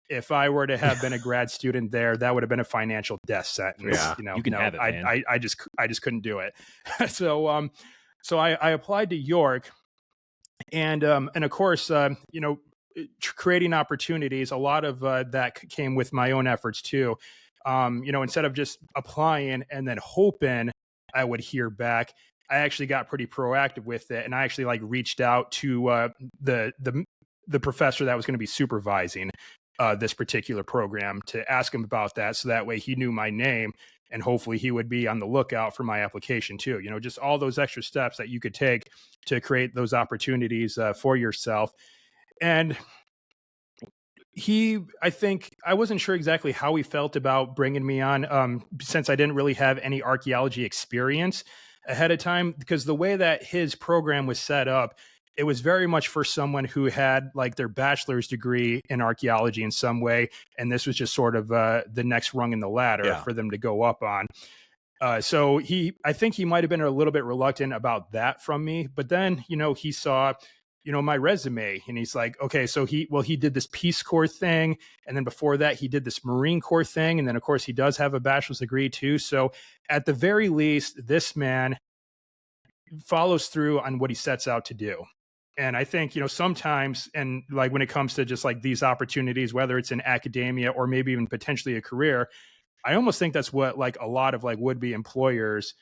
If I were to have been a grad student there, that would have been a financial death sentence. Yeah, you can have it, man. I just couldn't do it. So I applied to York, and of course, creating opportunities. A lot of that came with my own efforts too. Instead of just applying and then hoping I would hear back, I actually got pretty proactive with it, and I actually reached out to the professor that was going to be supervising this particular program to ask him about that, so that way he knew my name, and hopefully he would be on the lookout for my application too. Just all those extra steps that you could take to create those opportunities for yourself. And I think I wasn't sure exactly how he felt about bringing me on, since I didn't really have any archaeology experience ahead of time, because the way that his program was set up, it was very much for someone who had their bachelor's degree in archaeology in some way. And this was just sort of the next rung in the ladder for them to go up on. So I think he might've been a little bit reluctant about that from me, but then, he saw, my resume, and he's like, okay, so he did this Peace Corps thing. And then before that, he did this Marine Corps thing. And then of course he does have a bachelor's degree too. So at the very least, this man follows through on what he sets out to do. And I think, sometimes, and when it comes to just these opportunities, whether it's in academia or maybe even potentially a career, I almost think that's what a lot of would-be employers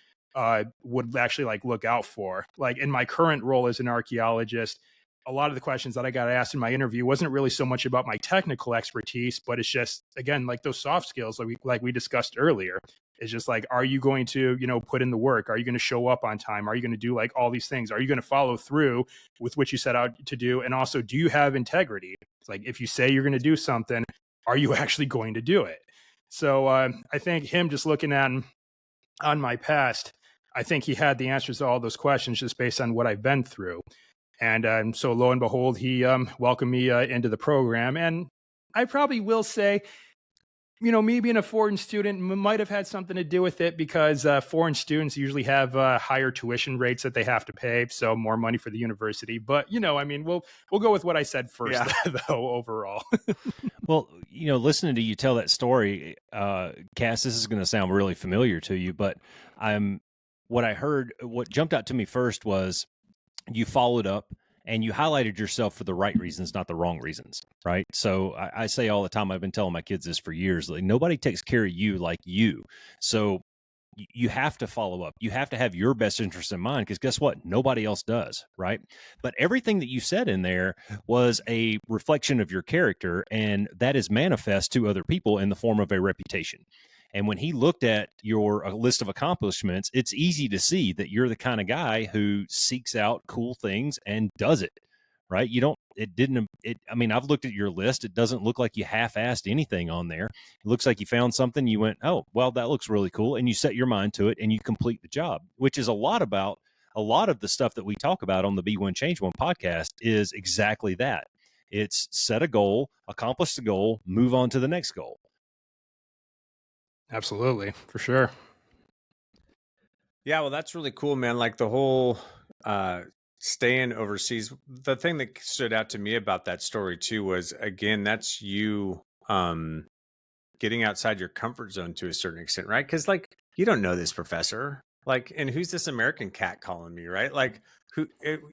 would actually look out for. In my current role as an archaeologist, a lot of the questions that I got asked in my interview wasn't really so much about my technical expertise, but it's just, again, those soft skills like we discussed earlier. It's just are you going to, put in the work? Are you going to show up on time? Are you going to do all these things? Are you going to follow through with what you set out to do? And also, do you have integrity? It's if you say you're going to do something, are you actually going to do it? So I think him just looking on my past, I think he had the answers to all those questions just based on what I've been through. And so lo and behold, he welcomed me into the program. And I probably will say, me being a foreign student might have had something to do with it, because foreign students usually have higher tuition rates that they have to pay, so more money for the university. But we'll go with what I said first, though. Overall, well, listening to you tell that story, Cass, this is going to sound really familiar to you, but what jumped out to me first was you followed up and you highlighted yourself for the right reasons, not the wrong reasons, right? So I say all the time, I've been telling my kids this for years, nobody takes care of you like you. So you have to follow up. You have to have your best interest in mind, because guess what? Nobody else does, right? But everything that you said in there was a reflection of your character, and that is manifest to other people in the form of a reputation. And when he looked at your list of accomplishments, it's easy to see that you're the kind of guy who seeks out cool things and does it, right? I've looked at your list. It doesn't look like you half-assed anything on there. It looks like you found something. You went, oh, well, that looks really cool. And you set your mind to it and you complete the job, which is a lot about a lot of the stuff that we talk about on the Be One Change One podcast is exactly that. It's set a goal, accomplish the goal, move on to the next goal. Absolutely, for sure. Yeah, well, that's really cool, man. Like the whole staying overseas. The thing that stood out to me about that story too was, again, that's you getting outside your comfort zone to a certain extent, right? Because like you don't know this professor, like, and who's this American cat calling me, right? Like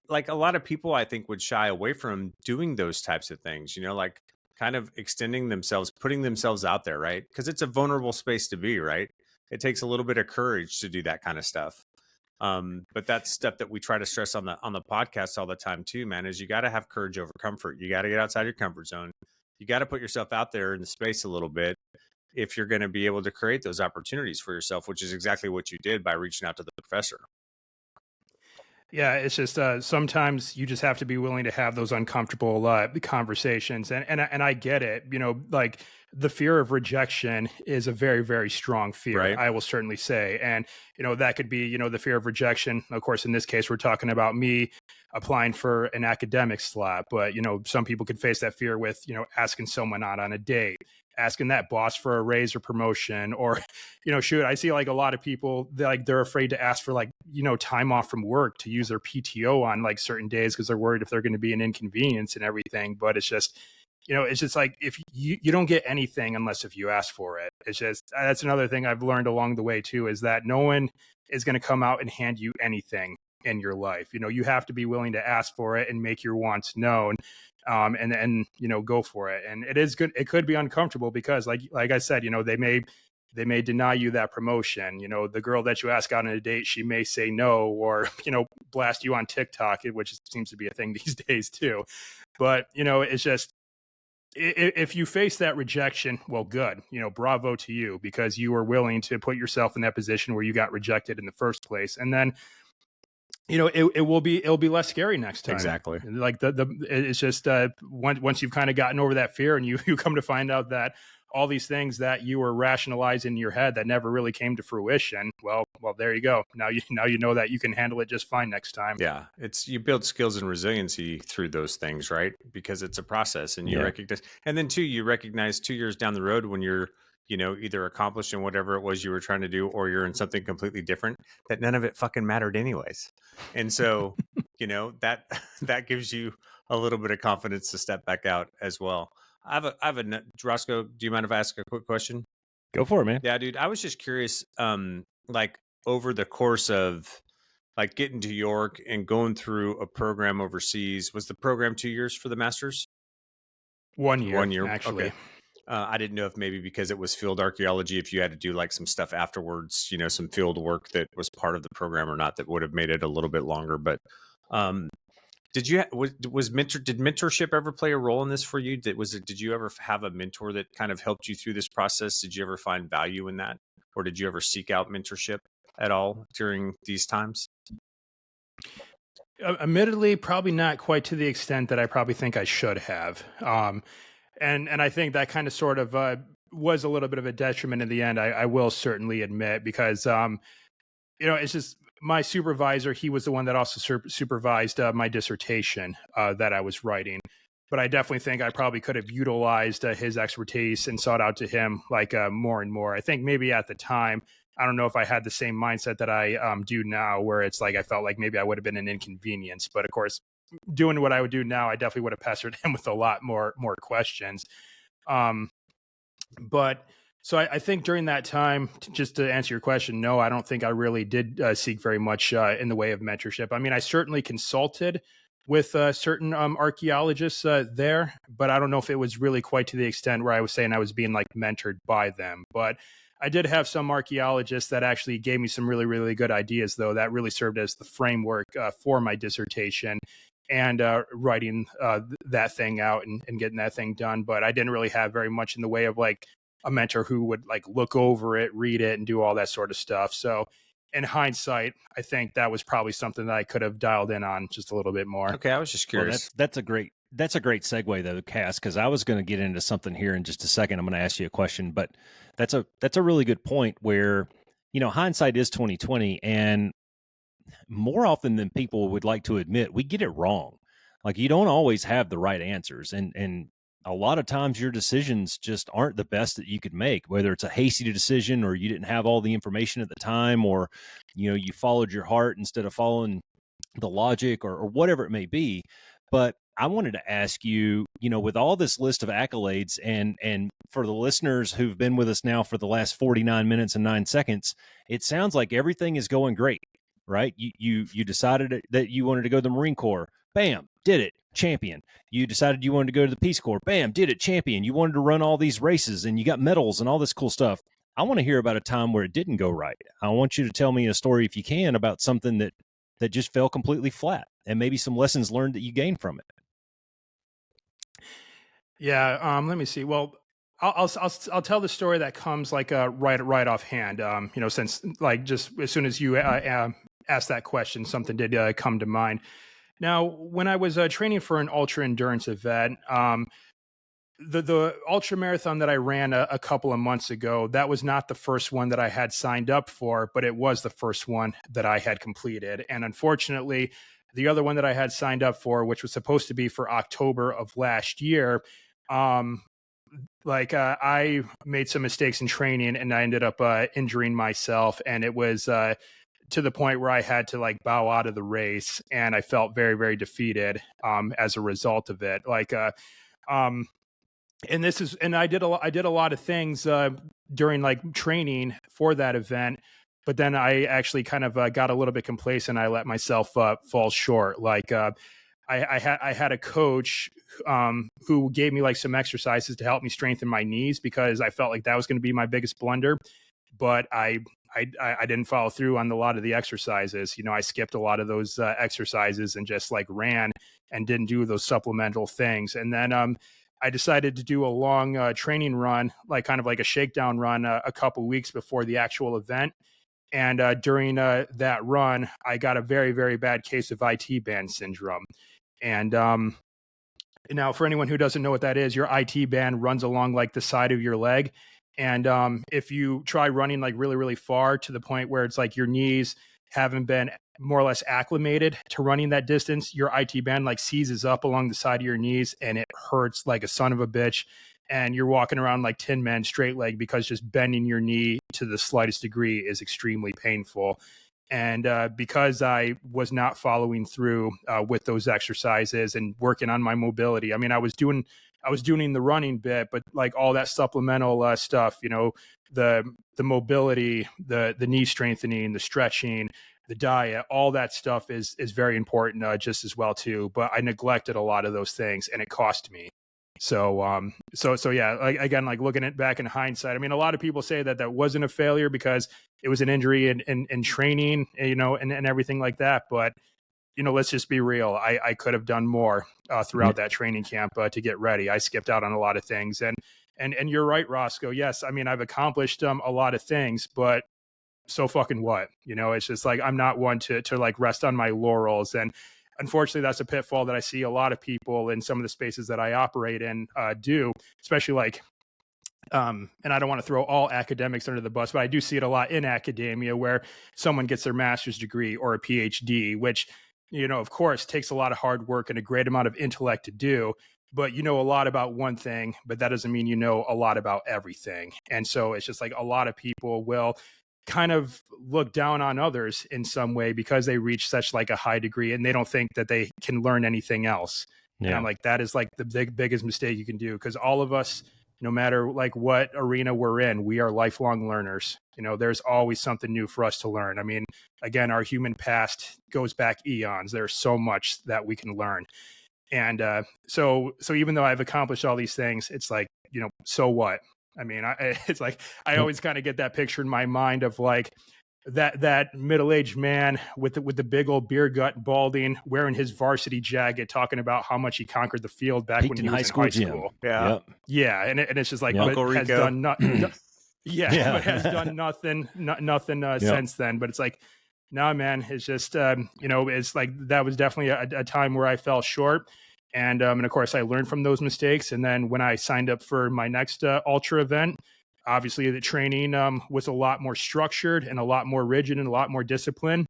like a lot of people I think would shy away from doing those types of things, you know, like kind of extending themselves, putting themselves out there, right? Because it's a vulnerable space to be, right? It takes a little bit of courage to do that kind of stuff. But that's stuff that we try to stress on the podcast all the time too, man, is you got to have courage over comfort. You got to get outside your comfort zone. You got to put yourself out there in the space a little bit if you're going to be able to create those opportunities for yourself, which is exactly what you did by reaching out to the professor. Yeah, it's just sometimes you just have to be willing to have those uncomfortable conversations, and I get it. You know, like the fear of rejection is a very, very strong fear. Right. I will certainly say, and you know that could be, you know, the fear of rejection. Of course, in this case, we're talking about me applying for an academic slot, but you know, some people could face that fear with, you know, asking someone out on a date, asking that boss for a raise or promotion, or you know, shoot, I see like a lot of people they're afraid to ask for like, you know, time off from work to use their PTO on like certain days because they're worried if they're going to be an inconvenience and everything. But it's just, you know, it's just like if you don't get anything unless if you ask for it. It's just, that's another thing I've learned along the way too, is that no one is going to come out and hand you anything in your life. You know, you have to be willing to ask for it and make your wants known. And then, you know, go for it. And it is good. It could be uncomfortable because like I said, you know, they may deny you that promotion. You know, the girl that you ask out on a date, she may say no, or, you know, blast you on TikTok, which seems to be a thing these days too. But, you know, it's just, if you face that rejection, well, good, you know, bravo to you, because you were willing to put yourself in that position where you got rejected in the first place. And then, you know, it'll be less scary next time. Exactly. Like it's just once you've kind of gotten over that fear and you come to find out that all these things that you were rationalizing in your head that never really came to fruition. Well, there you go. Now you know that you can handle it just fine next time. Yeah. You build skills and resiliency through those things, right? Because it's a process, and you recognize, and then too, you recognize 2 years down the road when you're, you know, either accomplished in whatever it was you were trying to do, or you're in something completely different, that none of it fucking mattered anyways. And so, you know, that gives you a little bit of confidence to step back out as well. I have a Roscoe, do you mind if I ask a quick question? Go for it, man. Yeah, dude. I was just curious, like over the course of like getting to York and going through a program overseas, was the program 2 years for the master's? 1 year. 1 year, actually. Okay. I didn't know if maybe because it was field archaeology, if you had to do like some stuff afterwards, you know, some field work that was part of the program or not, that would have made it a little bit longer. But did mentorship ever play a role in this for you? Did you ever have a mentor that kind of helped you through this process? Did you ever find value in that? Or did you ever seek out mentorship at all during these times? Admittedly, probably not quite to the extent that I probably think I should have. And I think that kind of sort of was a little bit of a detriment in the end. I will certainly admit, because you know, it's just my supervisor. He was the one that also supervised my dissertation that I was writing. But I definitely think I probably could have utilized his expertise and sought out to him like more and more. I think maybe at the time, I don't know if I had the same mindset that I do now, where it's like I felt like maybe I would have been an inconvenience. But of course, doing what I would do now, I definitely would have pestered him with a lot more questions. But so I think during that time, just to answer your question, no, I don't think I really did seek very much in the way of mentorship. I mean, I certainly consulted with certain archaeologists there, but I don't know if it was really quite to the extent where I was saying I was being like mentored by them. But I did have some archaeologists that actually gave me some really, really good ideas, though, that really served as the framework for my dissertation and writing that thing out and getting that thing done. But I didn't really have very much in the way of like a mentor who would like look over it, read it, and do all that sort of stuff. So in hindsight, I think that was probably something that I could have dialed in on just a little bit more. Okay, I was just curious. Well, that's a great segue though, Cass, because I was going to get into something here in just a second. I'm going to ask you a question, but that's a really good point where, you know, hindsight is 2020, and more often than people would like to admit, we get it wrong. Like, you don't always have the right answers, and a lot of times your decisions just aren't the best that you could make, whether it's a hasty decision or you didn't have all the information at the time, or you followed your heart instead of following the logic, or whatever it may be. But I wanted to ask you, with all this list of accolades, and for the listeners who've been with us now for the last 49 minutes and 9 seconds, it sounds like everything is going great, right? You decided that you wanted to go to the Marine Corps. Bam, did it, champion. You decided you wanted to go to the Peace Corps. Bam, did it, champion. You wanted to run all these races and you got medals and all this cool stuff. I want to hear about a time where it didn't go right. I want you to tell me a story, if you can, about something that just fell completely flat, and maybe some lessons learned that you gained from it. Yeah. Let me see. Well, I'll tell the story that comes like right offhand. Since like just as soon as you asked that question, something did come to mind. Now, when I was training for an ultra endurance event, the ultra marathon that I ran a couple of months ago, that was not the first one that I had signed up for, but it was the first one that I had completed. And unfortunately, the other one that I had signed up for, which was supposed to be for October of last year, I made some mistakes in training and I ended up injuring myself. And it was to the point where I had to like bow out of the race, and I felt very, very defeated as a result of it. And I did a lot of things during like training for that event, but then I actually kind of got a little bit complacent. I let myself fall short. I had a coach who gave me like some exercises to help me strengthen my knees, because I felt like that was going to be my biggest blunder. But I didn't follow through on a lot of the exercises. I skipped a lot of those exercises and just like ran and didn't do those supplemental things. And then I decided to do a long training run, like kind of like a shakedown run a couple weeks before the actual event. And during that run, I got a very, very bad case of IT band syndrome. And now for anyone who doesn't know what that is, your IT band runs along like the side of your leg. And if you try running like really, really far to the point where it's like your knees haven't been more or less acclimated to running that distance, your IT band like seizes up along the side of your knees and it hurts like a son of a bitch. And you're walking around like Tin Man straight leg, because just bending your knee to the slightest degree is extremely painful. And because I was not following through with those exercises and working on my mobility, I mean, I was doing the running bit, but like all that supplemental stuff, the mobility, the knee strengthening, the stretching, the diet, all that stuff is very important just as well too. But I neglected a lot of those things, and it cost me. So yeah, like again, like looking at back in hindsight, I mean, a lot of people say that wasn't a failure because it was an injury in training, and everything like that. But let's just be real. I could have done more throughout that training camp to get ready. I skipped out on a lot of things, and you're right, Roscoe. Yes, I mean, I've accomplished a lot of things, but so fucking what? It's just like I'm not one to like rest on my laurels. And unfortunately, that's a pitfall that I see a lot of people in some of the spaces that I operate in do, especially like. And I don't want to throw all academics under the bus, but I do see it a lot in academia where someone gets their master's degree or a PhD, which, of course, takes a lot of hard work and a great amount of intellect to do. But you know a lot about one thing, but that doesn't mean you know a lot about everything. And so it's just like a lot of people will kind of look down on others in some way because they reach such like a high degree and they don't think that they can learn anything else. Yeah. And I'm like, that is like the biggest mistake you can do, because all of us, no matter like what arena we're in, we are lifelong learners. There's always something new for us to learn. I mean, again, our human past goes back eons. There's so much that we can learn. And so even though I've accomplished all these things, it's like, so what? I mean, it's like, I always kind of get that picture in my mind of like that middle-aged man with the big old beer gut, balding, wearing his varsity jacket, talking about how much he conquered the field back when he was in high school. Yeah. Yep. Yeah. And it's just like, Uncle but Rico. has done nothing. But has done nothing since then. But it's like, no, man, it's just, it's like, that was definitely a time where I fell short. And of course, I learned from those mistakes. And then when I signed up for my next ultra event, obviously the training was a lot more structured and a lot more rigid and a lot more disciplined.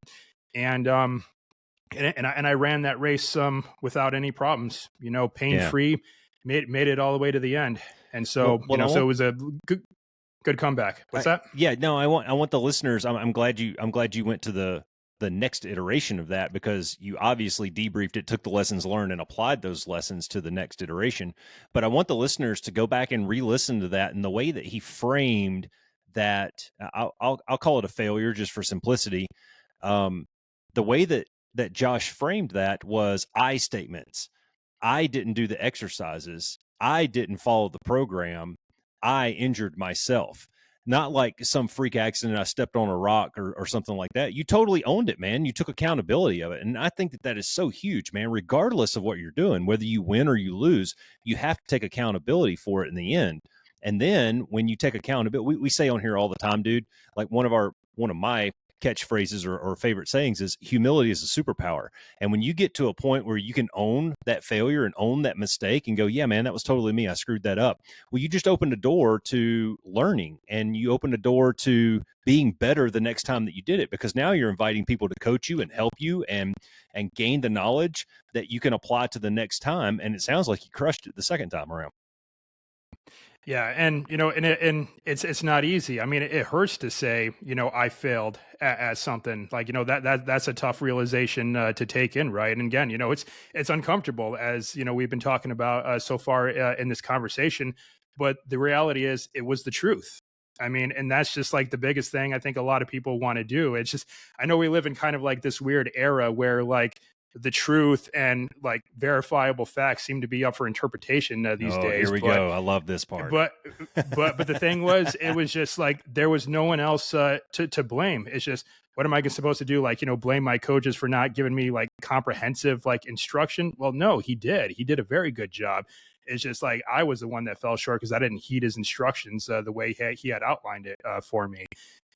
and I ran that race without any problems, pain Yeah. free, made it all the way to the end. And so, Well, so it was a good comeback. What's that? Yeah, no, I want the listeners. I'm glad you went to the next iteration of that, because you obviously debriefed it, took the lessons learned, and applied those lessons to the next iteration. But I want the listeners to go back and re-listen to that, and the way that he framed that. I'll call it a failure just for simplicity. The way that Josh framed that was I statements. I didn't do the exercises. I didn't follow the program. I injured myself. Not like some freak accident, I stepped on a rock or something like that. You totally owned it, man. You took accountability of it. And I think that is so huge, man. Regardless of what you're doing, whether you win or you lose, you have to take accountability for it in the end. And then when you take accountability, we say on here all the time, dude, like one of my catchphrases or favorite sayings is humility is a superpower. And when you get to a point where you can own that failure and own that mistake and go, yeah, man, that was totally me, I screwed that up. Well, you just opened a door to learning, and you opened a door to being better the next time that you did it, because now you're inviting people to coach you and help you and gain the knowledge that you can apply to the next time. And it sounds like you crushed it the second time around. Yeah, and and it's not easy. I mean, it hurts to say, I failed at something. Like, that's a tough realization to take in, right? And again, it's uncomfortable, as we've been talking about so far in this conversation. But the reality is, it was the truth. I mean, and that's just like the biggest thing I think a lot of people want to do. It's just, I know we live in kind of like this weird era where like the truth and like verifiable facts seem to be up for interpretation these days. Here we go. I love this part. But the thing was, it was just like there was no one else to blame. It's just, what am I supposed to do? Like, blame my coaches for not giving me like comprehensive like instruction? Well, no, he did. He did a very good job. It's just like I was the one that fell short because I didn't heed his instructions the way he had outlined it for me.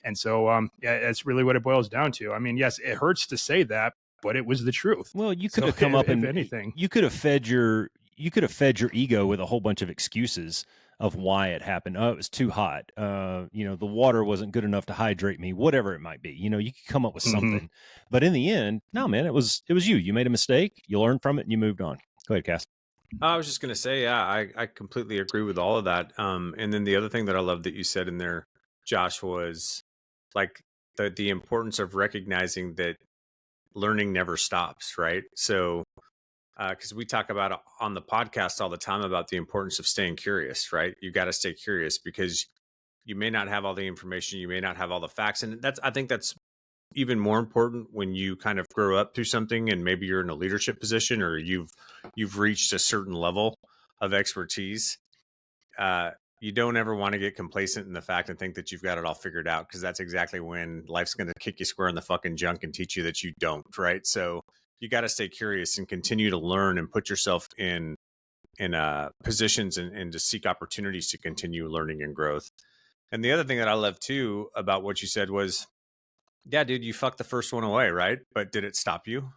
And so, yeah, that's really what it boils down to. I mean, yes, it hurts to say that, but it was the truth. Well, you could have come up and anything, you could have fed your ego with a whole bunch of excuses of why it happened. Oh, it was too hot. The water wasn't good enough to hydrate me, whatever it might be. You could come up with something. But in the end, no, man, it was you. You made a mistake, you learned from it, and you moved on. Go ahead, Cass. I was just going to say, yeah, I completely agree with all of that. And then the other thing that I love that you said in there, Josh, was like the importance of recognizing that learning never stops, right? So, because we talk about on the podcast all the time about the importance of staying curious, right? You got to stay curious because you may not have all the information, you may not have all the facts, and I think that's even more important when you kind of grow up through something and maybe you're in a leadership position or you've reached a certain level of expertise. You don't ever want to get complacent in the fact and think that you've got it all figured out, because that's exactly when life's going to kick you square in the fucking junk and teach you that you don't, right? So you got to stay curious and continue to learn and put yourself in positions and to seek opportunities to continue learning and growth. And the other thing that I love too about what you said was, yeah, dude, you fucked the first one away, right? But did it stop you?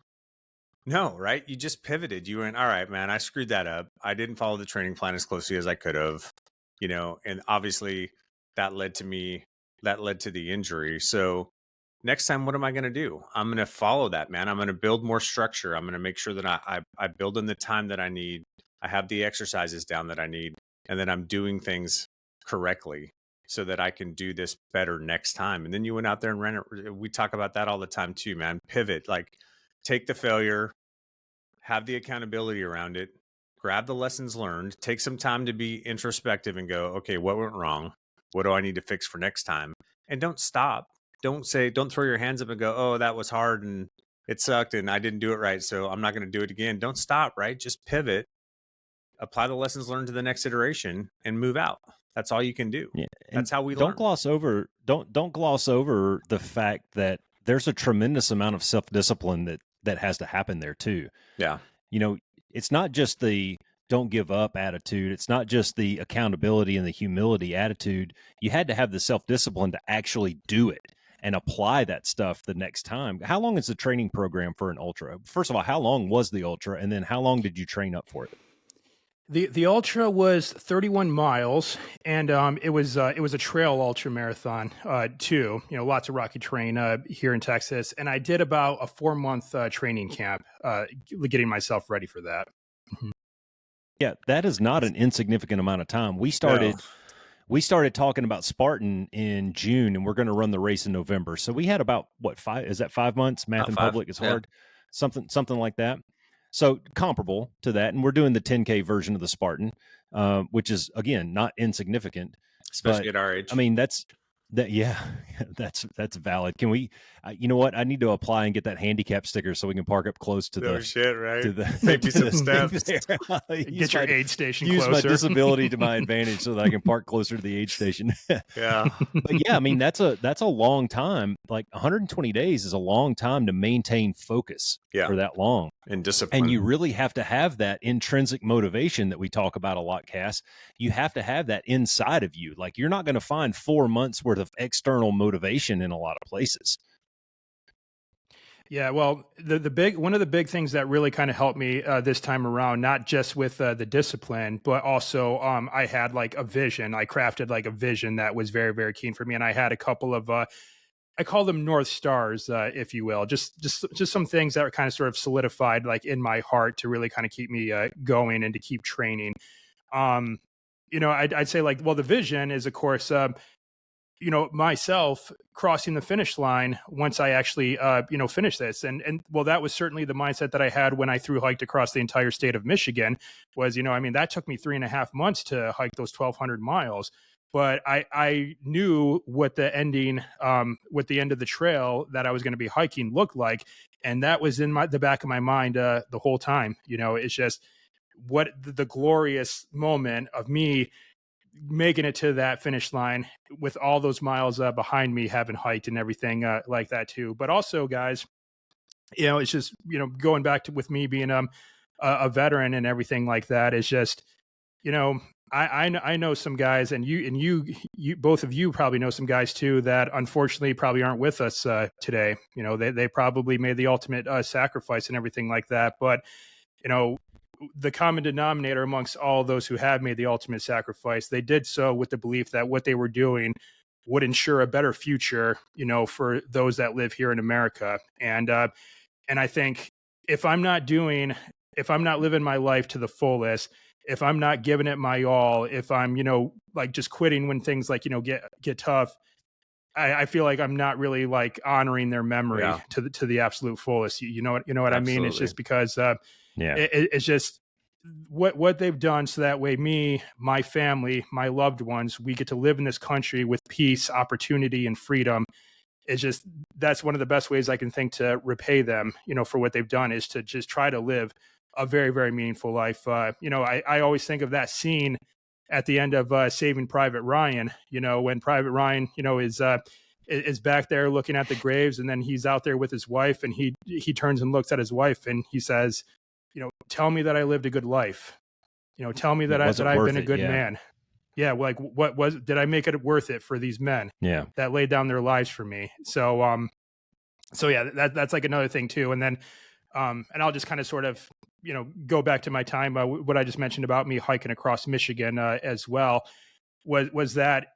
No, right? You just pivoted. You went, all right, man, I screwed that up. I didn't follow the training plan as closely as I could have, and obviously that led to the injury. So next time, what am I going to do? I'm going to follow that, man. I'm going to build more structure. I'm going to make sure that I build in the time that I need. I have the exercises down that I need, and then I'm doing things correctly so that I can do this better next time. And then you went out there and ran it. We talk about that all the time too, man. Pivot, like take the failure, have the accountability around it, grab the lessons learned, take some time to be introspective and go, okay, what went wrong? What do I need to fix for next time? And don't stop. Don't throw your hands up and go, oh, that was hard and it sucked and I didn't do it right, so I'm not going to do it again. Don't stop, right? Just pivot, apply the lessons learned to the next iteration and move out. That's all you can do. Yeah, that's how we learn. Don't gloss over the fact that there's a tremendous amount of self-discipline that has to happen there too. Yeah. It's not just the don't give up attitude. It's not just the accountability and the humility attitude. You had to have the self-discipline to actually do it and apply that stuff the next time. How long is the training program for an ultra? First of all, how long was the ultra? And then how long did you train up for it? The ultra was 31 miles, and it was a trail ultra marathon too. You know, lots of rocky terrain here in Texas, and I did about a 4-month training camp, getting myself ready for that. Yeah, that is not an insignificant amount of time. We No. started talking about Spartan in June, and we're going to run the race in November. So we had about what, 5? Is that 5 months? Math About in 5, public is yeah. hard. Something like that. So comparable to that, and we're doing the 10K version of the Spartan, which is again not insignificant. Especially But at our age. I mean, yeah, that's valid. Can we? You know what? I need to apply and get that handicap sticker so we can park up close to No the shit, right? to the Save you to some the steps. things there. Get your aid station Use closer. my disability to my advantage so that I can park closer to the aid station. Yeah. But yeah, I mean that's a long time. Like 120 days is a long time to maintain focus Yeah. for that long. And discipline. And you really have to have that intrinsic motivation that we talk about a lot, Cass. You have to have that inside of you. Like you're not going to find 4 months worth of external motivation in a lot of places. Yeah, well, one of the big things that really kind of helped me this time around, not just with the discipline, but also I had like a vision. I crafted like a vision that was very, very keen for me, and I had a couple of I call them North Stars, if you will, just some things that are kind of sort of solidified like in my heart to really kind of keep me going and to keep training. You know, I'd say like, well, the vision is, of course, you know, myself crossing the finish line once I actually, you know, finish this. And well, that was certainly the mindset that I had when I thru hiked across the entire state of Michigan was, you know, I mean, that took me 3.5 months to hike those 1,200 miles. But I knew what the ending, what the end of the trail that I was going to be hiking looked like. And that was in the back of my mind the whole time. You know, it's just what the glorious moment of me making it to that finish line with all those miles behind me, having hiked and everything like that too. But also, guys, you know, it's just, you know, going back to with me being a veteran and everything like that is just, you know, I know some guys, and you both of you probably know some guys too that unfortunately probably aren't with us today. You know, they probably made the ultimate sacrifice and everything like that. But you know, the common denominator amongst all those who have made the ultimate sacrifice, they did so with the belief that what they were doing would ensure a better future, you know, for those that live here in America. And I think if I'm not living my life to the fullest, if I'm not giving it my all, if I'm, you know, like just quitting when things like, you know, get tough, I feel like I'm not really like honoring their memory to the absolute fullest. You know what Absolutely. I mean? It's just because Yeah. it's just what they've done so that way me, my family, my loved ones, we get to live in this country with peace, opportunity, and freedom. It's just that's one of the best ways I can think to repay them, you know, for what they've done is to just try to live a very, very meaningful life. You know, I always think of that scene at the end of Saving Private Ryan, you know, when Private Ryan, you know, is back there looking at the graves, and then he's out there with his wife, and he turns and looks at his wife, and he says, you know, tell me that I lived a good life. You know, tell me that I've been a good man. Yeah, like did I make it worth it for these men? Yeah, that laid down their lives for me. So yeah, that's like another thing too. And then and I'll just kind of sort of, you know, go back to my time what I just mentioned about me hiking across Michigan as well was that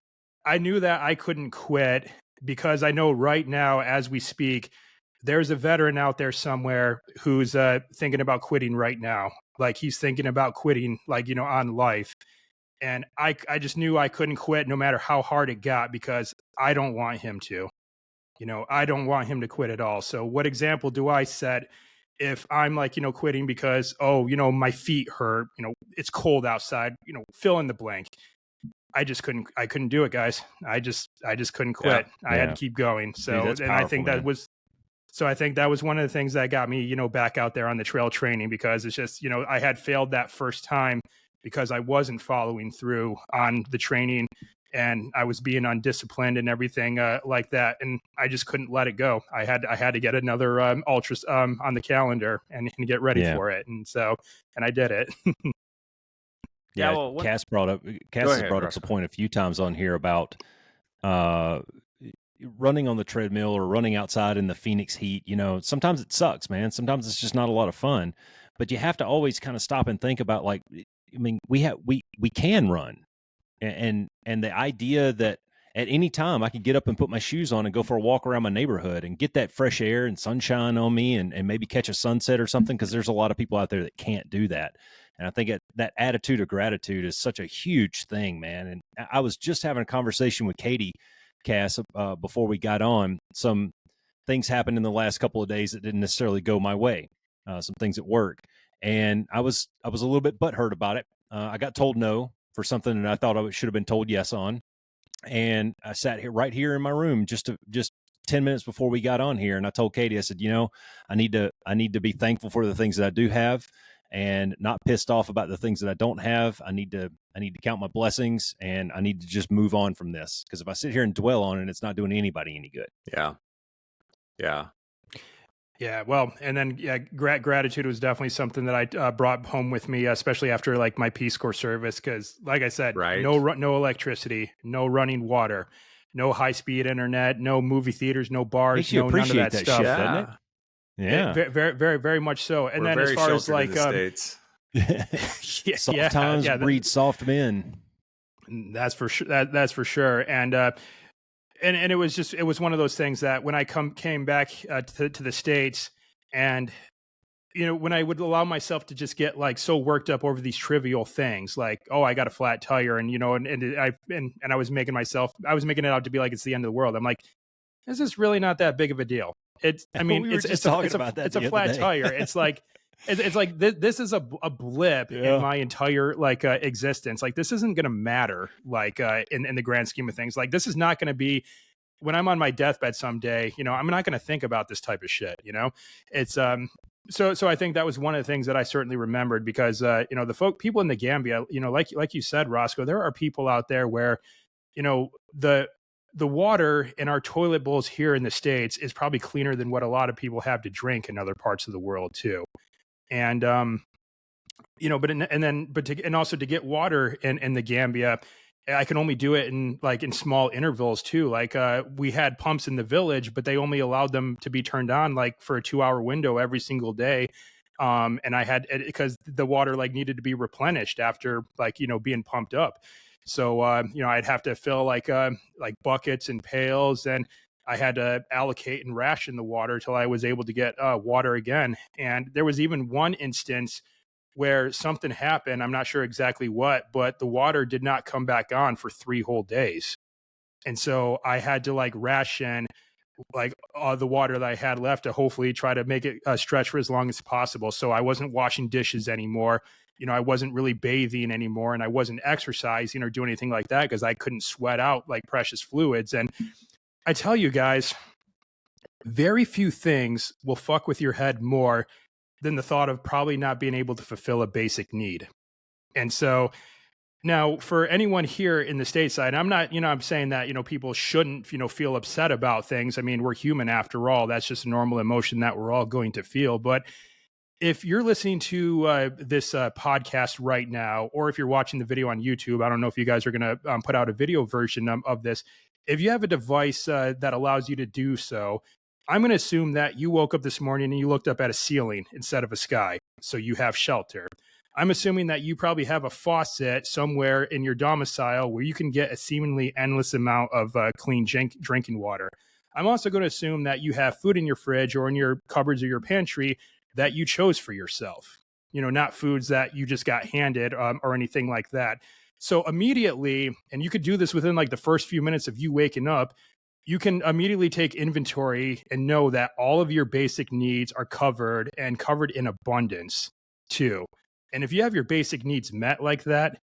I knew that I couldn't quit because I know right now as we speak there's a veteran out there somewhere who's thinking about quitting right now. Like he's thinking about quitting, like, you know, on life. And I just knew I couldn't quit no matter how hard it got because I don't want him to. You know, I don't want him to quit at all. So what example do I set if I'm like, you know, quitting because, oh, you know, my feet hurt, you know, it's cold outside, you know, fill in the blank. I couldn't do it, guys. I just couldn't quit. I had to keep going. So, dude, and I think that was one of the things that got me, you know, back out there on the trail training because it's just, you know, I had failed that first time because I wasn't following through on the training and I was being undisciplined and everything like that. And I just couldn't let it go. I had to get another ultra on the calendar and get ready for it. And so, and I did it. Yeah, well, Cass has brought up the point a few times on here about running on the treadmill or running outside in the Phoenix heat. You know, sometimes it sucks, man. Sometimes it's just not a lot of fun. But you have to always kind of stop and think about, like, I mean, we can run, and the idea that at any time I could get up and put my shoes on and go for a walk around my neighborhood and get that fresh air and sunshine on me and maybe catch a sunset or something, because there's a lot of people out there that can't do that. And I think that attitude of gratitude is such a huge thing, man. And I was just having a conversation with Katie Cass before we got on. Some things happened in the last couple of days that didn't necessarily go my way, some things at work. And I was a little bit butthurt about it. I got told no for something that I thought I should have been told yes on. And I sat right here in my room just 10 minutes before we got on here. And I told Katie, I said, I need to be thankful for the things that I do have and not pissed off about the things that I don't have. I need to count my blessings, and I need to just move on from this. Because if I sit here and dwell on it, it's not doing anybody any good. Yeah. Yeah. Yeah, well, and then gratitude was definitely something that I brought home with me, especially after like my Peace Corps service, because like I said, no electricity, no running water, no high speed internet, no movie theaters, no bars, Makes you none of appreciate that stuff, doesn't it? Yeah, very, very, very much so. And We're then as very far as sheltered like in the States. soft times breed soft men. That's for sure. That's for sure. And it was one of those things that when I came back to the States, and when I would allow myself to just get like so worked up over these trivial things, like, oh, I got a flat tire, and I was making it out to be like it's the end of the world. I'm like, this is really not that big of a deal. It's a flat tire. It's like it's like this is a blip in my entire like existence. Like, this isn't going to matter like in the grand scheme of things. Like, this is not going to be when I'm on my deathbed someday. I'm not going to think about this type of shit. It's so I think that was one of the things that I certainly remembered, because the people in the Gambia, like you said, Roscoe, there are people out there where the water in our toilet bowls here in the States is probably cleaner than what a lot of people have to drink in other parts of the world too. And also to get water in the Gambia, I can only do it in small intervals too. Like we had pumps in the village, but they only allowed them to be turned on like for a 2-hour window every single day. And I had, because the water like needed to be replenished after being pumped up. So, I'd have to fill like buckets and pails, and I had to allocate and ration the water till I was able to get water again. And there was even one instance where something happened. I'm not sure exactly what, but the water did not come back on for 3 whole days. And so I had to like ration like the water that I had left to hopefully try to make it stretch for as long as possible. So I wasn't washing dishes anymore. I wasn't really bathing anymore, and I wasn't exercising or doing anything like that because I couldn't sweat out like precious fluids. And I tell you guys, very few things will fuck with your head more than the thought of probably not being able to fulfill a basic need. And so now for anyone here in the stateside, I'm not, I'm saying that, people shouldn't, feel upset about things. I mean, we're human after all. That's just a normal emotion that we're all going to feel. But if you're listening to this podcast right now, or if you're watching the video on YouTube, I don't know if you guys are going to put out a video version of this. If you have a device that allows you to do so, I'm going to assume that you woke up this morning and you looked up at a ceiling instead of a sky, so you have shelter. I'm assuming that you probably have a faucet somewhere in your domicile where you can get a seemingly endless amount of clean drinking water. I'm also going to assume that you have food in your fridge or in your cupboards or your pantry that you chose for yourself, not foods that you just got handed or anything like that. So immediately, and you could do this within like the first few minutes of you waking up, you can immediately take inventory and know that all of your basic needs are covered, and covered in abundance too. And if you have your basic needs met like that,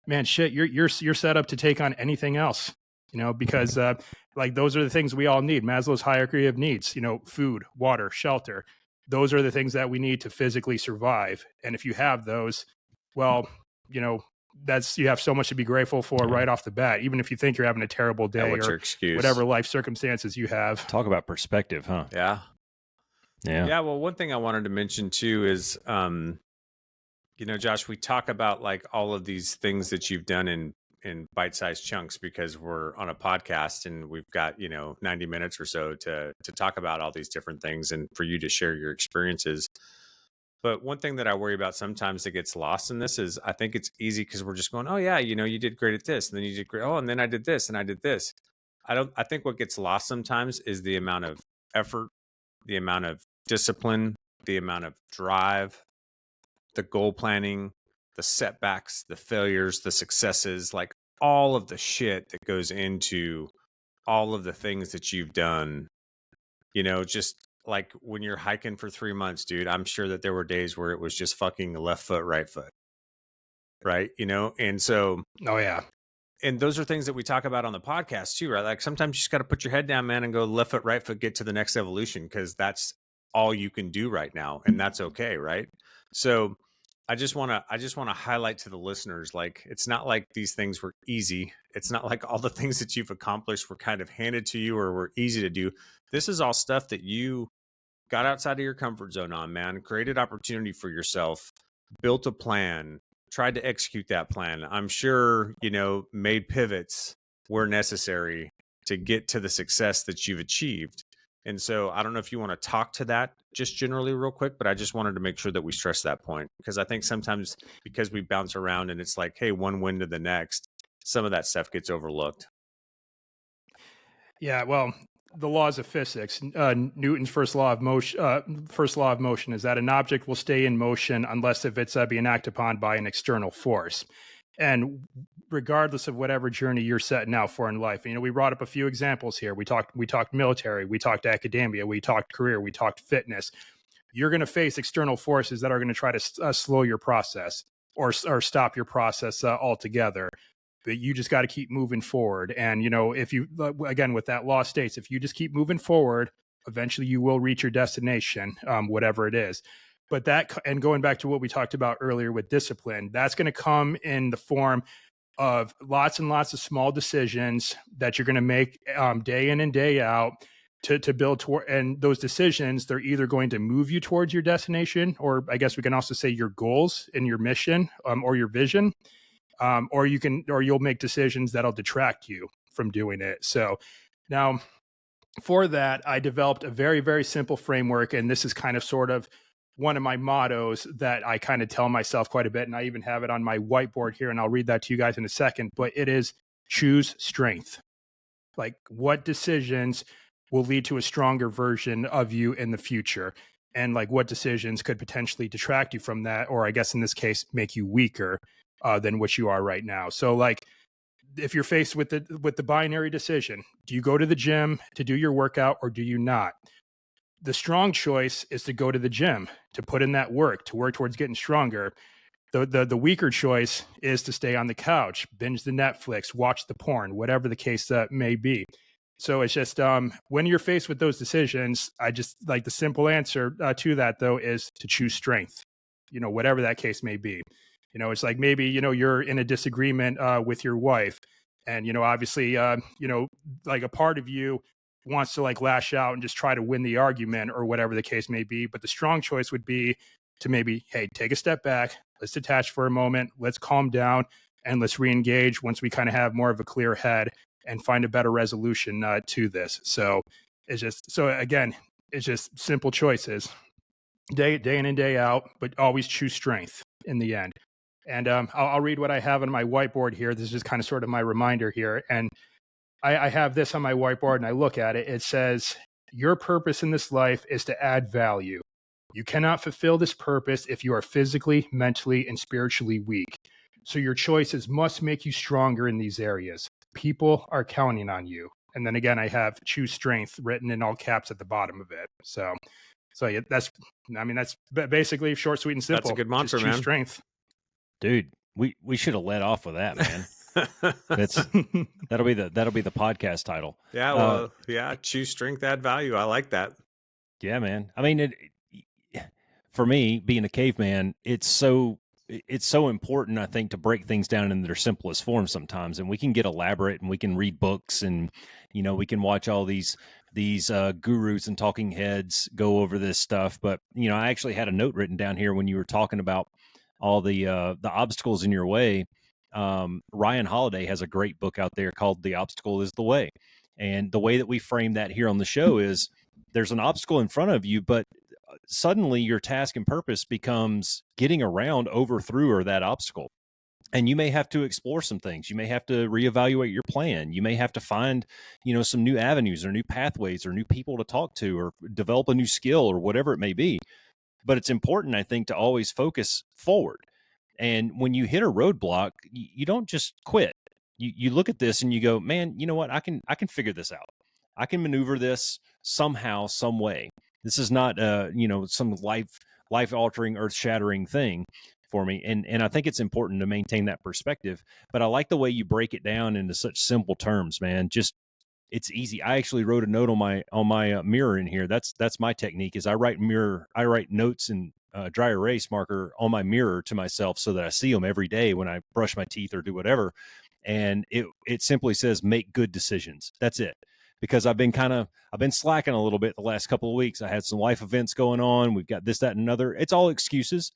man, shit, you're set up to take on anything else, because like those are the things we all need. Maslow's hierarchy of needs, food, water, shelter. Those are the things that we need to physically survive. And if you have those, well, you have so much to be grateful for right off the bat, even if you think you're having a terrible day or whatever life circumstances you have. Talk about perspective, huh? Yeah. Well, one thing I wanted to mention too is, Josh, we talk about like all of these things that you've done in bite-sized chunks because we're on a podcast and we've got, 90 minutes or so to talk about all these different things and for you to share your experiences. But one thing that I worry about sometimes that gets lost in this is I think it's easy because we're just going, oh yeah, you did great at this, and then you did great. Oh, and then I did this and I did this. I think what gets lost sometimes is the amount of effort, the amount of discipline, the amount of drive, the goal planning, the setbacks, the failures, the successes, like all of the shit that goes into all of the things that you've done. Just like when you're hiking for 3 months, dude, I'm sure that there were days where it was just fucking left foot, right foot. Right. And so, Oh yeah. and those are things that we talk about on the podcast too, right? Like sometimes you just got to put your head down, man, and go left foot, right foot, get to the next evolution, because that's all you can do right now. And that's okay. Right. So I just want to highlight to the listeners, like, it's not like these things were easy. It's not like all the things that you've accomplished were kind of handed to you or were easy to do. This is all stuff that you got outside of your comfort zone on, man, created opportunity for yourself, built a plan, tried to execute that plan. I'm sure, made pivots where necessary to get to the success that you've achieved. And so I don't know if you want to talk to that just generally real quick, but I just wanted to make sure that we stress that point, because I think sometimes because we bounce around and it's like, hey, one win to the next, some of that stuff gets overlooked. Yeah, well, the laws of physics, Newton's first law of motion is that an object will stay in motion unless if it's being acted upon by an external force. And regardless of whatever journey you're setting out for in life, we brought up a few examples here. We talked military, we talked academia, we talked career, we talked fitness. You're going to face external forces that are going to try to slow your process or stop your process altogether. But you just got to keep moving forward. And, if you, again, with that law states, if you just keep moving forward, eventually you will reach your destination, whatever it is. But and going back to what we talked about earlier with discipline, that's going to come in the form of lots and lots of small decisions that you're going to make day in and day out to build toward. And those decisions, they're either going to move you towards your destination, or I guess we can also say your goals and your mission, or your vision. Or you'll make decisions that'll detract you from doing it. So now for that, I developed a very, very simple framework. And this is kind of sort of one of my mottos that I kind of tell myself quite a bit. And I even have it on my whiteboard here, and I'll read that to you guys in a second, but it is choose strength. Like, what decisions will lead to a stronger version of you in the future? And like, what decisions could potentially detract you from that? Or I guess in this case, make you weaker than what you are right now. So like, if you're faced with the binary decision, do you go to the gym to do your workout or do you not? The strong choice is to go to the gym, to put in that work, to work towards getting stronger. The weaker choice is to stay on the couch, binge the Netflix, watch the porn, whatever the case may be. So it's just when you're faced with those decisions, I just like the simple answer to that, though, is to choose strength, whatever that case may be. It's like maybe, you're in a disagreement with your wife, and, obviously, like a part of you wants to like lash out and just try to win the argument or whatever the case may be. But the strong choice would be to maybe, hey, take a step back. Let's detach for a moment. Let's calm down and let's re-engage once we kind of have more of a clear head and find a better resolution to this. So it's just simple choices day in and day out, but always choose strength in the end. And I'll read what I have on my whiteboard here. This is just kind of sort of my reminder here. And I have this on my whiteboard and I look at it. It says, your purpose in this life is to add value. You cannot fulfill this purpose if you are physically, mentally, and spiritually weak. So your choices must make you stronger in these areas. People are counting on you. And then again, I have choose strength written in all caps at the bottom of it. So yeah, that's basically short, sweet, and simple. That's a good mantra, just choose man. Strength. Dude, we should have let off with that, man. That'll be the podcast title. Yeah, well, choose strength, add value. I like that. Yeah, man. I mean, for me, being a caveman, it's so important, I think, to break things down in their simplest form sometimes. And we can get elaborate and we can read books and, we can watch all these gurus and talking heads go over this stuff. But, I actually had a note written down here when you were talking about all the obstacles in your way. Ryan Holiday has a great book out there called The Obstacle is the Way. And the way that we frame that here on the show is there's an obstacle in front of you, but suddenly your task and purpose becomes getting around, over, through, or that obstacle. And you may have to explore some things. You may have to reevaluate your plan. You may have to find, some new avenues or new pathways or new people to talk to, or develop a new skill, or whatever it may be. But it's important, I think, to always focus forward. And when you hit a roadblock, you don't just quit. You look at this and you go, man, you know what? I can figure this out. I can maneuver this somehow, some way. This is not, some life altering, earth shattering thing for me. And I think it's important to maintain that perspective. But I like the way you break it down into such simple terms, man. Just, it's easy. I actually wrote a note on my mirror in here. That's my technique. Is I write notes in dry erase marker on my mirror to myself, so that I see them every day when I brush my teeth or do whatever. And it simply says, make good decisions. That's it. Because I've been slacking a little bit the last couple of weeks. I had some life events going on. We've got this, that, and another. It's all excuses,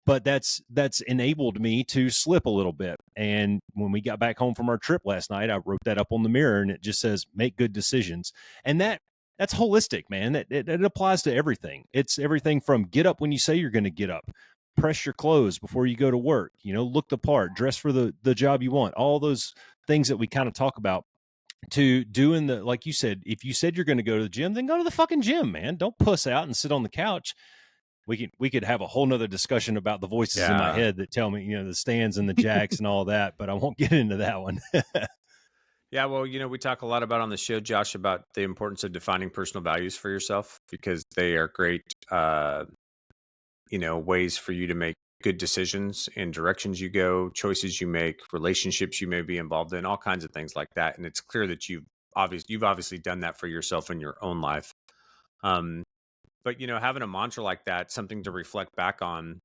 but that's enabled me to slip a little bit. And when we got back home from our trip last night, I wrote that up on the mirror, and it just says, make good decisions. And that's holistic, man. It applies to everything. It's everything from get up when you say you're going to get up, press your clothes before you go to work, look the part, dress for the job you want, all those things that we kind of talk about, to doing like you said, if you said you're going to go to the gym, then go to the fucking gym, man. Don't puss out and sit on the couch. We could have a whole nother discussion about the voices in my head that tell me, the stands and the jacks and all that, but I won't get into that one. Yeah, well, we talk a lot about on the show, Josh, about the importance of defining personal values for yourself, because they are great, ways for you to make good decisions in directions you go, choices you make, relationships you may be involved in, all kinds of things like that. And it's clear that you've obviously done that for yourself in your own life. But having a mantra like that, something to reflect back on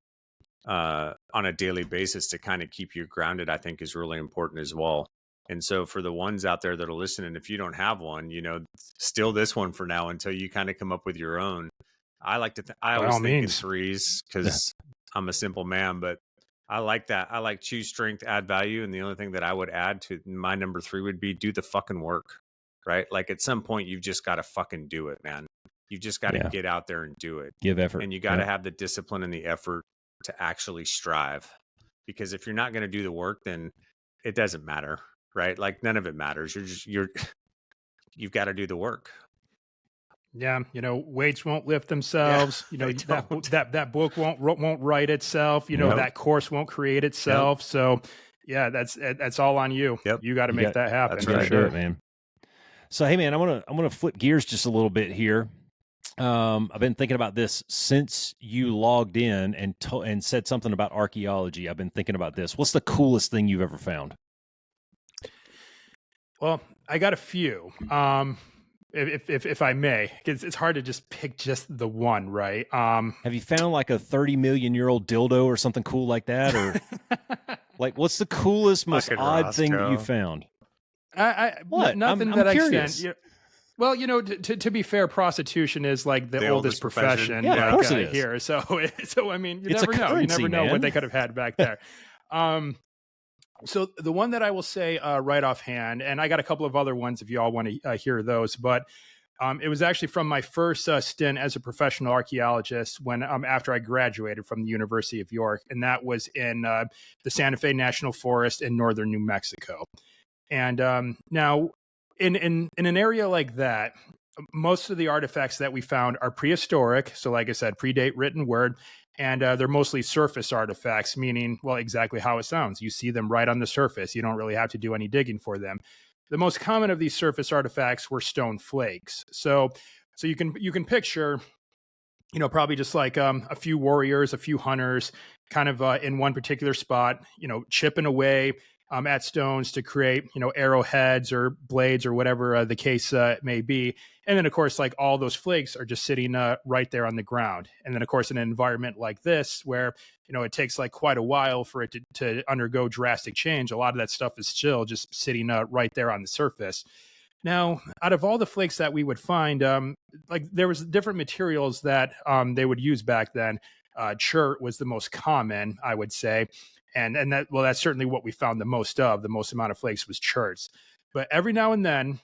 a daily basis to kind of keep you grounded, I think is really important as well. And so for the ones out there that are listening, if you don't have one, steal this one for now until you kind of come up with your own. I like to, I always think in threes, because I'm a simple man, but I like that. I like choose strength, add value. And the only thing that I would add to my number 3 would be do the fucking work, right? Like at some point you've just got to fucking do it, man. You just got to get out there and do it. Give effort. And you got to have the discipline and the effort to actually strive. Because if you're not going to do the work, then it doesn't matter, right? Like none of it matters. You've got to do the work. Yeah, weights won't lift themselves. That book won't write itself. That course won't create itself. So, yeah, that's all on you. Yep. You got to make that happen. That's for right. sure, do it, man. So, hey, man, I'm gonna flip gears just a little bit here. I've been thinking about this since you logged in and said something about archaeology. I've been thinking about this. What's the coolest thing you've ever found? Well, I got a few. If I may, because it's hard to just pick just the one, right? Have you found like a 30 million year old dildo or something cool like that, or like what's the coolest, most odd thing that you found? Nothing I'm that curious. I sent. Well, to be fair, prostitution is like the oldest profession. Yeah, of course it is. Here. So I mean, you It's never know. You currency, never know man. what they could have had back there. So the one that I will say right offhand, and I got a couple of other ones if you all want to hear those, but it was actually from my first stint as a professional archaeologist when after I graduated from the University of York, and that was in the Santa Fe National Forest in northern New Mexico. And now in an area like that, most of the artifacts that we found are prehistoric. So like I said, predate written word. And they're mostly surface artifacts, meaning, well, exactly how it sounds. You see them right on the surface. You don't really have to do any digging for them. The most common of these surface artifacts were stone flakes. So you can picture, probably just like a few warriors, a few hunters, kind of in one particular spot, chipping away at stones to create, arrowheads or blades or whatever the case may be. And then, of course, like all those flakes are just sitting right there on the ground. And then, of course, in an environment like this, where, it takes like quite a while for it to undergo drastic change, a lot of that stuff is still just sitting right there on the surface. Now, out of all the flakes that we would find, like there was different materials that they would use back then. Chert was the most common, I would say. And that's certainly what we found the most of. The most amount of flakes was cherts. But every now and then,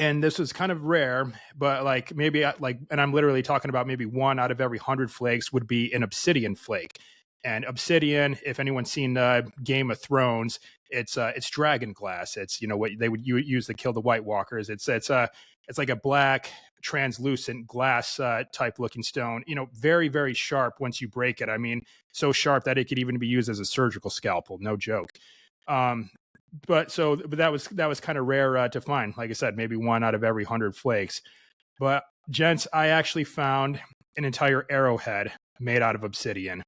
and this was kind of rare, but like maybe and I'm literally talking about maybe 1 out of every 100 flakes would be an obsidian flake. And obsidian, if anyone's seen Game of Thrones, it's dragon glass. It's, you know, what they would use to kill the White Walkers. It's like a black translucent glass type looking stone, you know, very, very sharp once you break it. I mean, so sharp that it could even be used as a surgical scalpel. No joke. But that was kind of rare to find. Like I said, maybe 1 out of every 100 flakes. But gents, I actually found an entire arrowhead made out of obsidian.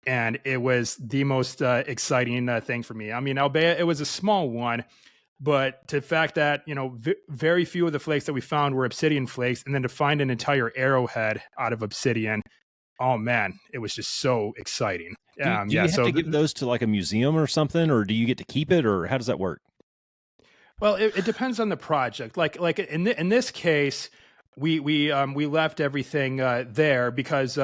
And it was the most exciting thing for me. I mean, albeit it was a small one, but the fact that, you know, very few of the flakes that we found were obsidian flakes, and then to find an entire arrowhead out of obsidian, oh man, it was just so exciting. Do you have to give those to like a museum or something, or do you get to keep it, or how does that work? Well, it depends on the project. Like in this case, we left everything there because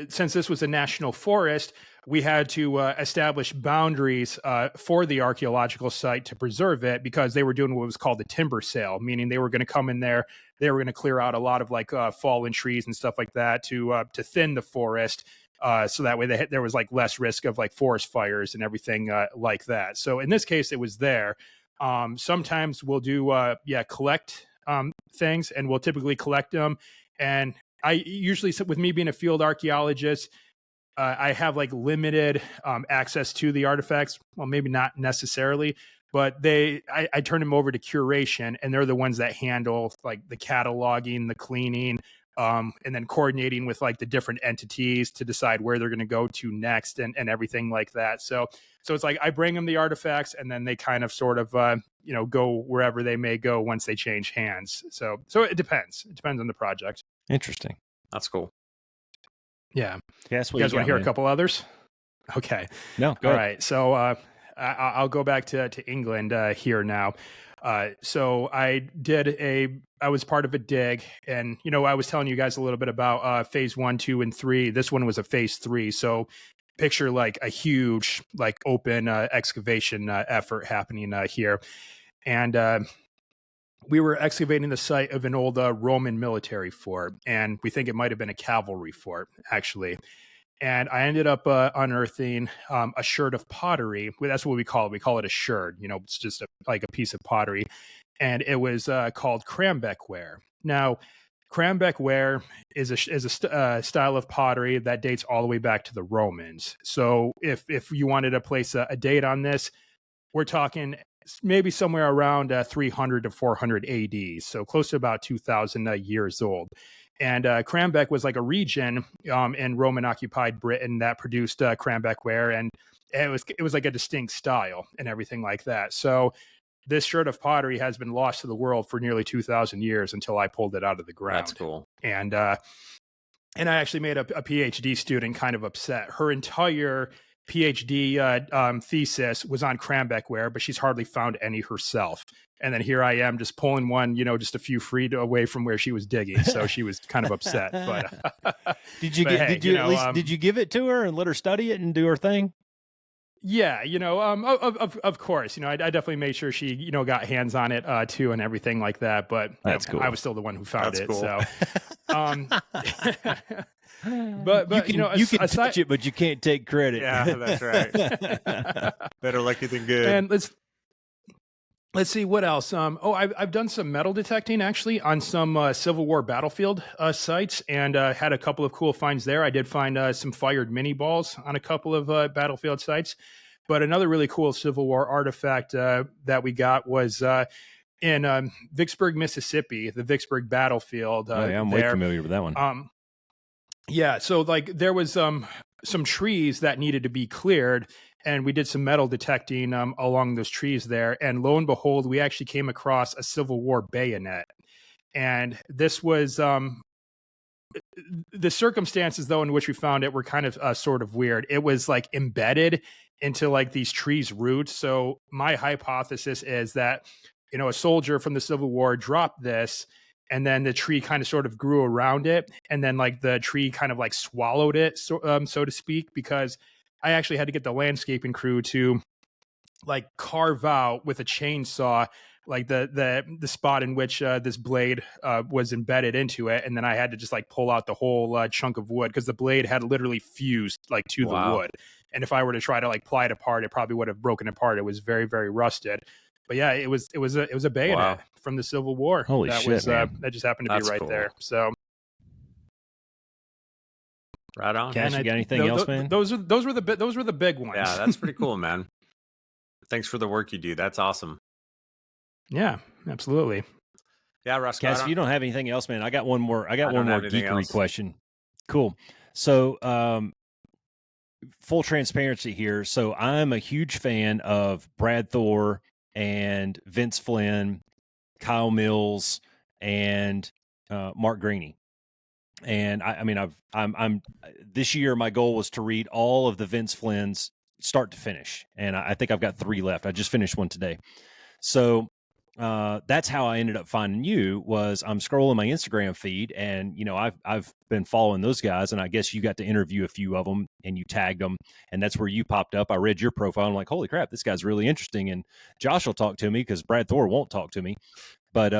since this was a national forest, we had to establish boundaries for the archaeological site to preserve it, because they were doing what was called a timber sale, meaning they were going to come in there, they were going to clear out a lot of like fallen trees and stuff like that to thin the forest, so that way there was like less risk of like forest fires and everything like that. So in this case, it was there. Sometimes we'll do collect things, and we'll typically collect them. And I usually, with me being a field archaeologist, I have like limited access to the artifacts. Well, maybe not necessarily, but I turn them over to curation, and they're the ones that handle like the cataloging, the cleaning, and then coordinating with like the different entities to decide where they're going to go to next, and everything like that. So it's like I bring them the artifacts, and then they kind of sort of go wherever they may go once they change hands. So it depends. It depends on the project. Interesting. That's cool. Yeah. Yes. You guys want to hear a couple others? Okay. No. Go All ahead. right. So I'll go back to England here now. So I was part of a dig, and, you know, I was telling you guys a little bit about phase 1, 2, and 3. This one was a phase 3. So picture like a huge, like open excavation effort happening here. And we were excavating the site of an old Roman military fort, and we think it might have been a cavalry fort, actually. And I ended up unearthing a sherd of pottery. That's what we call it. We call it a sherd. You know, it's just like a piece of pottery. And it was called Crambeck ware. Now, Crambeck ware is a style of pottery that dates all the way back to the Romans. So if you wanted to place a date on this, we're talking maybe somewhere around 300 to 400 AD, so close to about 2,000 years old. And Crambeck was like a region in Roman-occupied Britain that produced Crambeck ware, and it was like a distinct style and everything like that. So this sherd of pottery has been lost to the world for nearly 2,000 years until I pulled it out of the ground. That's cool. And I actually made a PhD student kind of upset. Her entire PhD thesis was on Crambeck ware, but she's hardly found any herself. And then here I am just pulling one, you know, just a few feet away from where she was digging. So she was kind of upset. But did you give it to her and let her study it and do her thing? Yeah, you know, of course, you know, I definitely made sure she, you know, got hands on it too and everything like that. But that's cool. I was still the one who found it. Cool. So, but you can touch it, but you can't take credit. Yeah, that's right. Better lucky than good. And let's see what else. I've done some metal detecting actually on some Civil War battlefield sites, and had a couple of cool finds there. I did find some fired mini balls on a couple of battlefield sites. But another really cool Civil War artifact that we got was in Vicksburg, Mississippi, the Vicksburg battlefield. I'm way familiar with that one. Yeah, so like there was some trees that needed to be cleared, and we did some metal detecting along those trees there. And lo and behold, we actually came across a Civil War bayonet. And this was the circumstances, though, in which we found it were kind of sort of weird. It was like embedded into like these trees' roots. So my hypothesis is that, you know, a soldier from the Civil War dropped this, and then the tree kind of sort of grew around it, and then like the tree kind of like swallowed it, so to speak, because I actually had to get the landscaping crew to like carve out with a chainsaw like the spot in which this blade was embedded into it, and then I had to just like pull out the whole chunk of wood because the blade had literally fused like to the wood. And if I were to try to like pry it apart, it probably would have broken apart. It was very, very rusted. But yeah, it was a bayonet from the Civil War. Holy shit, man. That just happened to be right there. So right on. Cash, you got anything else, man? Those were the big ones. Yeah, that's pretty cool, man. Thanks for the work you do. That's awesome. Yeah, absolutely. Yeah, Roscoe. Cass, if you don't have anything else, man, I got one more geekery question. Cool. So, full transparency here. So I'm a huge fan of Brad Thor and Vince Flynn, Kyle Mills, and Mark Greaney. And I'm this year, my goal was to read all of the Vince Flynn's start to finish. And I think I've got 3 left. I just finished one today. So that's how I ended up finding you. Was I'm scrolling my Instagram feed, and I've been following those guys, and I guess you got to interview a few of them, and you tagged them, and that's where you popped up. I read your profile, and I'm like, holy crap, this guy's really interesting. And Josh will talk to me because Brad Thor won't talk to me. But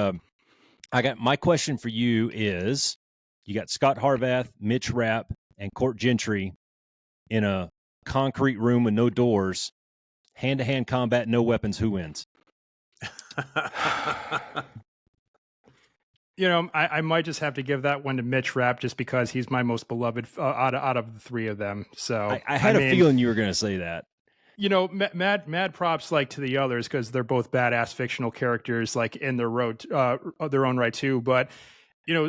I got my question for you is: you got Scott Harvath, Mitch Rapp, and Court Gentry in a concrete room with no doors, hand-to-hand combat, no weapons. Who wins? I might just have to give that one to Mitch Rapp just because he's my most beloved out of the 3 of them. So I had a feeling you were going to say that. Mad props like to the others because they're both badass fictional characters like in their own right too. But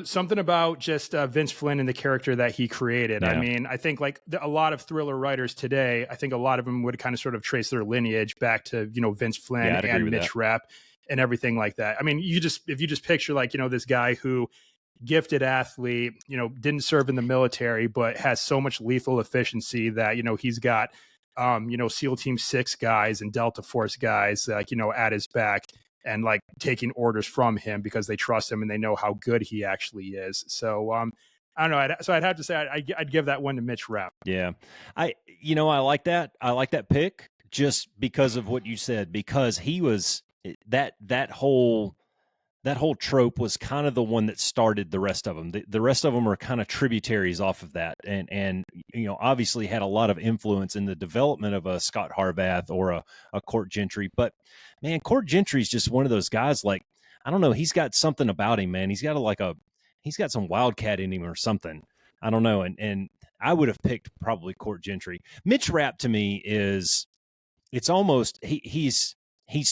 something about just Vince Flynn and the character that he created. Yeah. I mean, I think like a lot of thriller writers today, I think a lot of them would kind of sort of trace their lineage back to, Vince Flynn and Mitch Rapp and everything like that. I mean, if you just picture like, this guy who gifted athlete, didn't serve in the military, but has so much lethal efficiency that, he's got, SEAL Team 6 guys and Delta Force guys, like, at his back, and like taking orders from him because they trust him and they know how good he actually is. So I don't know. I'd have to say I'd give that one to Mitch Rapp. Yeah, I like that. I like that pick just because of what you said. Because he was that whole trope was kind of the one that started the rest of them. The rest of them are kind of tributaries off of that, and obviously had a lot of influence in the development of a Scott Harvath or a Court Gentry. But man, Court Gentry's just one of those guys. Like, I don't know, he's got something about him, man. He's got some wildcat in him or something. I don't know, and I would have picked probably Court Gentry. Mitch Rapp to me it's almost he's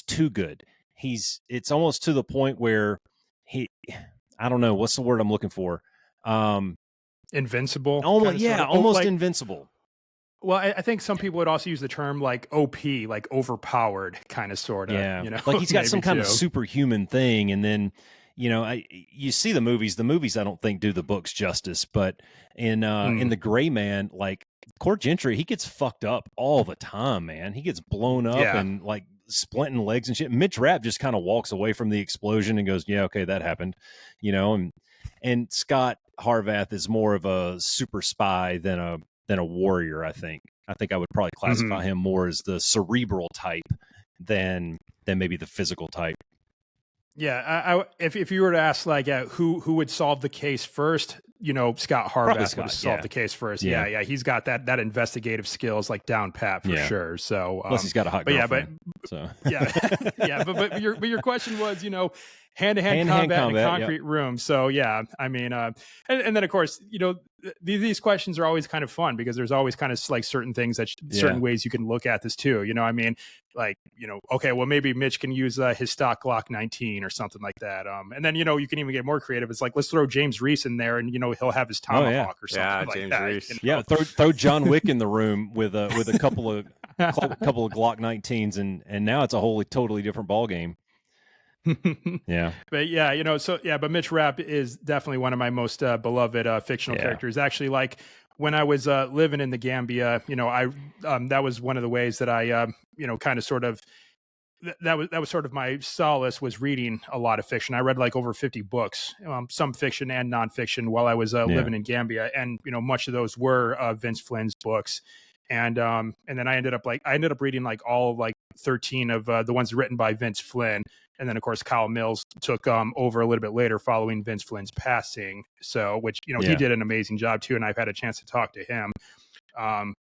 too good. It's almost to the point where I don't know, what's the word I'm looking for? Invincible. Almost invincible. Well, I think some people would also use the term like OP, like overpowered, kind of, sort of. Yeah, like he's got some kind of superhuman thing, and then you see the movies. The movies I don't think do the books justice, but in the Gray Man, like Court Gentry, he gets fucked up all the time, man. He gets blown up and like splinting legs and shit. Mitch Rapp just kind of walks away from the explosion and goes, "Yeah, okay, that happened," and Scott Harvath is more of a super spy than a warrior. I think I would probably classify him more as the cerebral type than maybe the physical type. Yeah, if you were to ask like who would solve the case first, Scott Harvath would solve the case first. Yeah, he's got that investigative skills like down pat for sure. So plus he's got a hot girlfriend. But your question was, hand-to-hand combat in a concrete room. So yeah, I mean, and then of course, these questions are always kind of fun because there's always kind of like certain things certain ways you can look at this too. I mean, like, okay, well maybe Mitch can use his stock Glock 19 or something like that. And then, you can even get more creative. It's like, let's throw James Reese in there and, he'll have his tomahawk or something like James that. Reese. Yeah. Throw John Wick in the room with a couple of Glock 19s and now it's a totally different ball game. Yeah, but but Mitch Rapp is definitely one of my most beloved fictional characters. Actually, like when I was living in the Gambia, I that was one of the ways that I kind of sort of that was sort of my solace, was reading a lot of fiction. I read like over 50 books, some fiction and nonfiction, while I was living in Gambia, and much of those were Vince Flynn's books. and then I ended up reading like all like 13 of the ones written by Vince Flynn, and then of course Kyle Mills took over a little bit later following Vince Flynn's passing. So which he did an amazing job too, and I've had a chance to talk to him.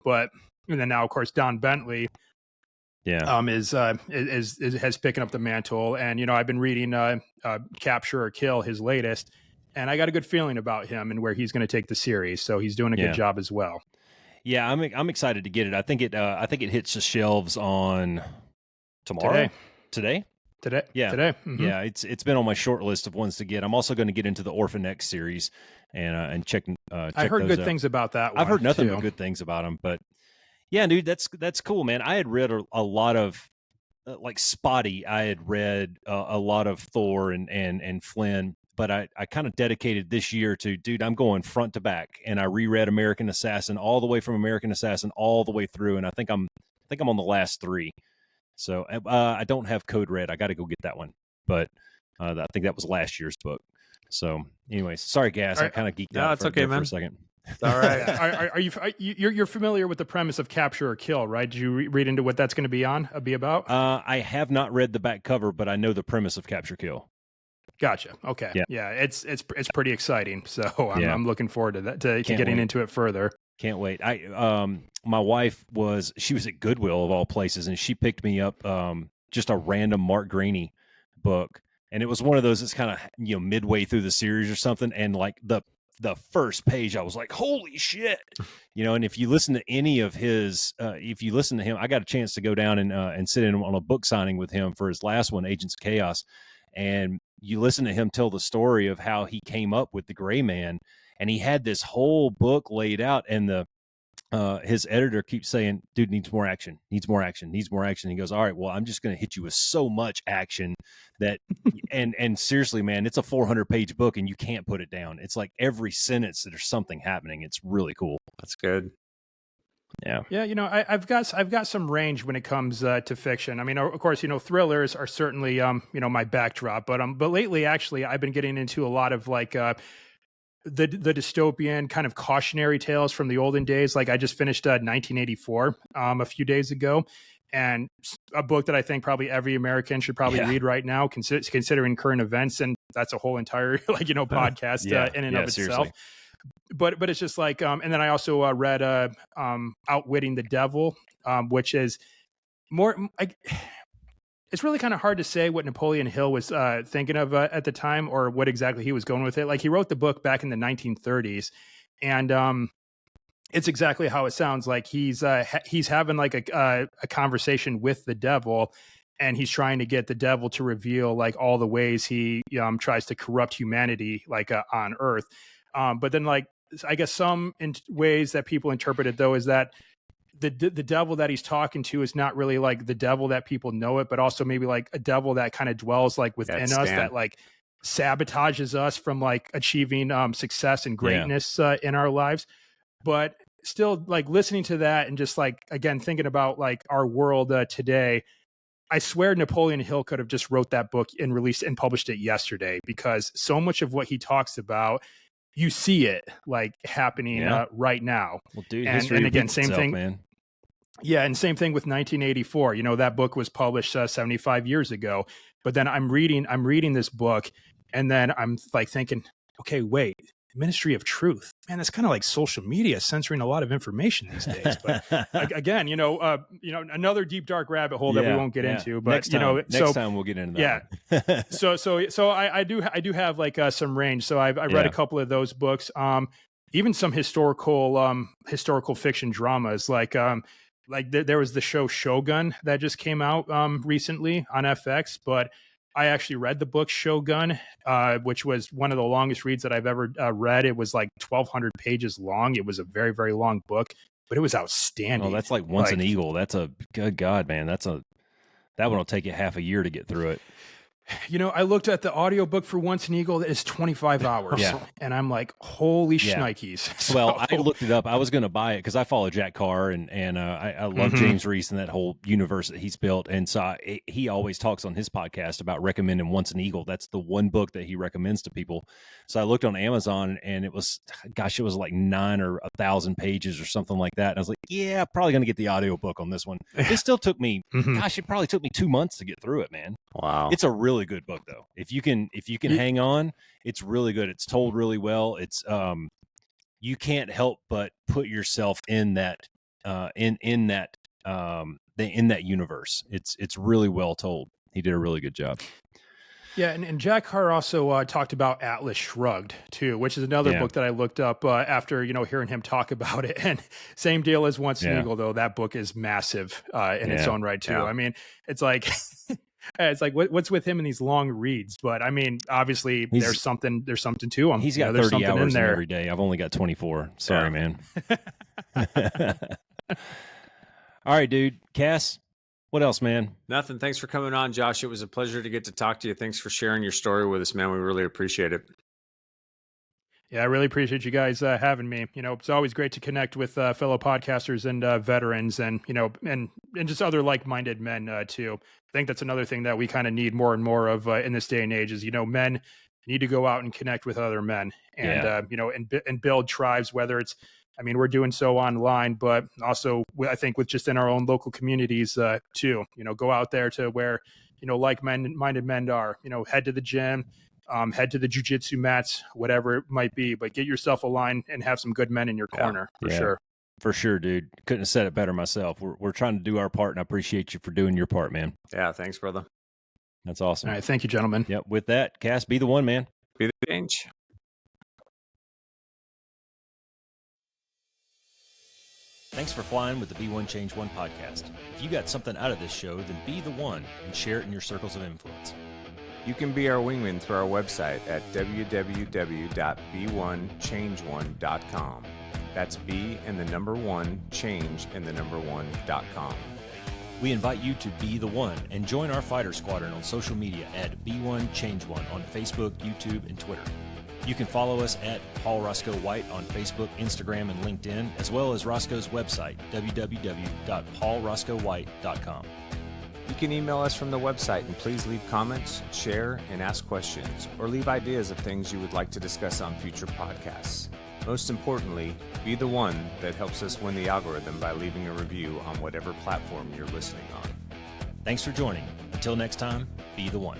But and then now of course Don Bentley is picking up the mantle, and I've been reading Capture or Kill, his latest, and I got a good feeling about him and where he's going to take the series. So he's doing a good job as well. Yeah, I'm excited to get it. I think it hits the shelves on tomorrow. Today. Yeah. Today. Mm-hmm. Yeah, it's been on my short list of ones to get. I'm also going to get into the Orphan X series and check. I heard good things about that one. I've heard nothing but good things about them, but yeah, dude, that's cool, man. I had read a lot of like Spotty. I had read a lot of Thor and Flynn, but I kind of dedicated this year to, dude, I'm going front to back, and I reread American Assassin all the way from American Assassin all the way through, and I think I'm on the last 3. So I don't have Code Red. I got to go get that one, but I think that was last year's book. So, anyways, sorry, Gas. I kind of geeked out. It's okay, man. For a second. All right. You're familiar with the premise of Capture or Kill, right? Did you read into what that's going to be about? I have not read the back cover, but I know the premise of Capture Kill. Gotcha. Okay. Yeah. It's pretty exciting. So I'm looking forward to that, to getting into it further. Can't wait. My wife she was at Goodwill of all places, and she picked me up just a random Mark Greaney book, and it was one of those that's kind of midway through the series or something, and like the first page, I was like, holy shit. And if you listen to any of his, if you listen to him, I got a chance to go down and sit in on a book signing with him for his last one, Agents of Chaos. And you listen to him tell the story of how he came up with the Gray Man, and he had this whole book laid out, and his editor keeps saying, dude, needs more action. He goes, all right, well, I'm just going to hit you with so much action that, and seriously, man, it's a 400-page book and you can't put it down. It's like every sentence there's something happening. It's really cool. That's good. Yeah. Yeah. I've got some range when it comes to fiction. I mean, of course, thrillers are certainly, my backdrop, but lately, actually, I've been getting into a lot of like, the dystopian kind of cautionary tales from the olden days. Like I just finished 1984 a few days ago, and a book that I think probably every American should probably read right now, considering current events. And that's a whole entire podcast in and of itself. But it's just like, and then I also read Outwitting the Devil, which is more. It's really kind of hard to say what Napoleon Hill was thinking of at the time, or what exactly he was going with it. Like he wrote the book back in the 1930s, and it's exactly how it sounds. Like he's having like a conversation with the devil, and he's trying to get the devil to reveal like all the ways he tries to corrupt humanity, like on Earth. But then, like, I guess some ways that people interpret it though is that the devil that he's talking to is not really like the devil that people know it, but also maybe like a devil that kind of dwells like within us, that like sabotages us from like achieving success and greatness in our lives. But still, like listening to that and just like, again, thinking about like our world today, I swear Napoleon Hill could have just wrote that book and released and published it yesterday, because so much of what he talks about, you see it like happening right now. Well, dude, and again, same thing, man. Yeah, and same thing with 1984. That book was published 75 years ago. But then I'm reading this book, and then I'm like thinking, okay, wait, Ministry of Truth, man, that's kind of like social media censoring a lot of information these days. But again, another deep dark rabbit hole that we won't get into. But next time we'll get into that. Yeah. so I do have like some range. So I read a couple of those books. Even some historical fiction dramas, like there was the show Shogun that just came out recently on FX, but I actually read the book Shogun, which was one of the longest reads that I've ever read. It was like 1,200 pages long. It was a very, very long book, but it was outstanding. Oh, that's like Once an Eagle. That's a good God, man. That one will take you half a year to get through it. I looked at the audiobook for Once an Eagle that is 25 hours. Yeah. And I'm like, holy Yeah. shnikes. Well, I looked it up. I was going to buy it because I follow Jack Carr and I love James Reese and that whole universe that he's built. And so he always talks on his podcast about recommending Once an Eagle. That's the one book that he recommends to people. So I looked on Amazon and it was like 9 or 1,000 pages or something like that. And I was like, yeah, probably going to get the audiobook on this one. It still took me, it probably took me 2 months to get through it, man. Wow. It's a really good book though. If you can hang on, it's really good. It's told really well. It's you can't help but put yourself in that in that universe. It's really well told. He did a really good job. Yeah, and Jack Carr also talked about Atlas Shrugged too, which is another book that I looked up after hearing him talk about it. And same deal as Once an Eagle, though that book is massive in its own right too. Yeah. I mean, it's like what's with him in these long reads? But I mean, obviously there's something to him. He's got 30 hours in there every day. I've only got 24. Sorry, man. All right, dude. Cass. What else, man? Nothing. Thanks for coming on, Josh. It was a pleasure to get to talk to you. Thanks for sharing your story with us, man. We really appreciate it. Yeah, I really appreciate you guys having me. It's always great to connect with fellow podcasters and veterans and just other like-minded men too. I think that's another thing that we kind of need more and more of in this day and age is, men need to go out and connect with other men and, and build tribes, whether it's, we're doing so online, but also I think with just in our own local communities too, go out there to where, like-minded men are, head to the gym, head to the jujitsu mats, whatever it might be, but get yourself aligned and have some good men in your corner for sure. For sure, dude. Couldn't have said it better myself. We're trying to do our part and I appreciate you for doing your part, man. Yeah. Thanks, brother. That's awesome. All right. Thank you, gentlemen. Yep. With that, Cass, be the one, man. Be the change. Thanks for flying with the Be One Change One podcast. If you got something out of this show, then be the one and share it in your circles of influence. You can be our wingman through our website at www.be1change1.com. That's be and the number one, change and the number one.com. We invite you to be the one and join our fighter squadron on social media at Be1Change1 on Facebook, YouTube, and Twitter. You can follow us at Paul Roscoe White on Facebook, Instagram, and LinkedIn, as well as Roscoe's website, www.paulroscoewhite.com. You can email us from the website and please leave comments, share, and ask questions, or leave ideas of things you would like to discuss on future podcasts. Most importantly, be the one that helps us win the algorithm by leaving a review on whatever platform you're listening on. Thanks for joining. Until next time, be the one.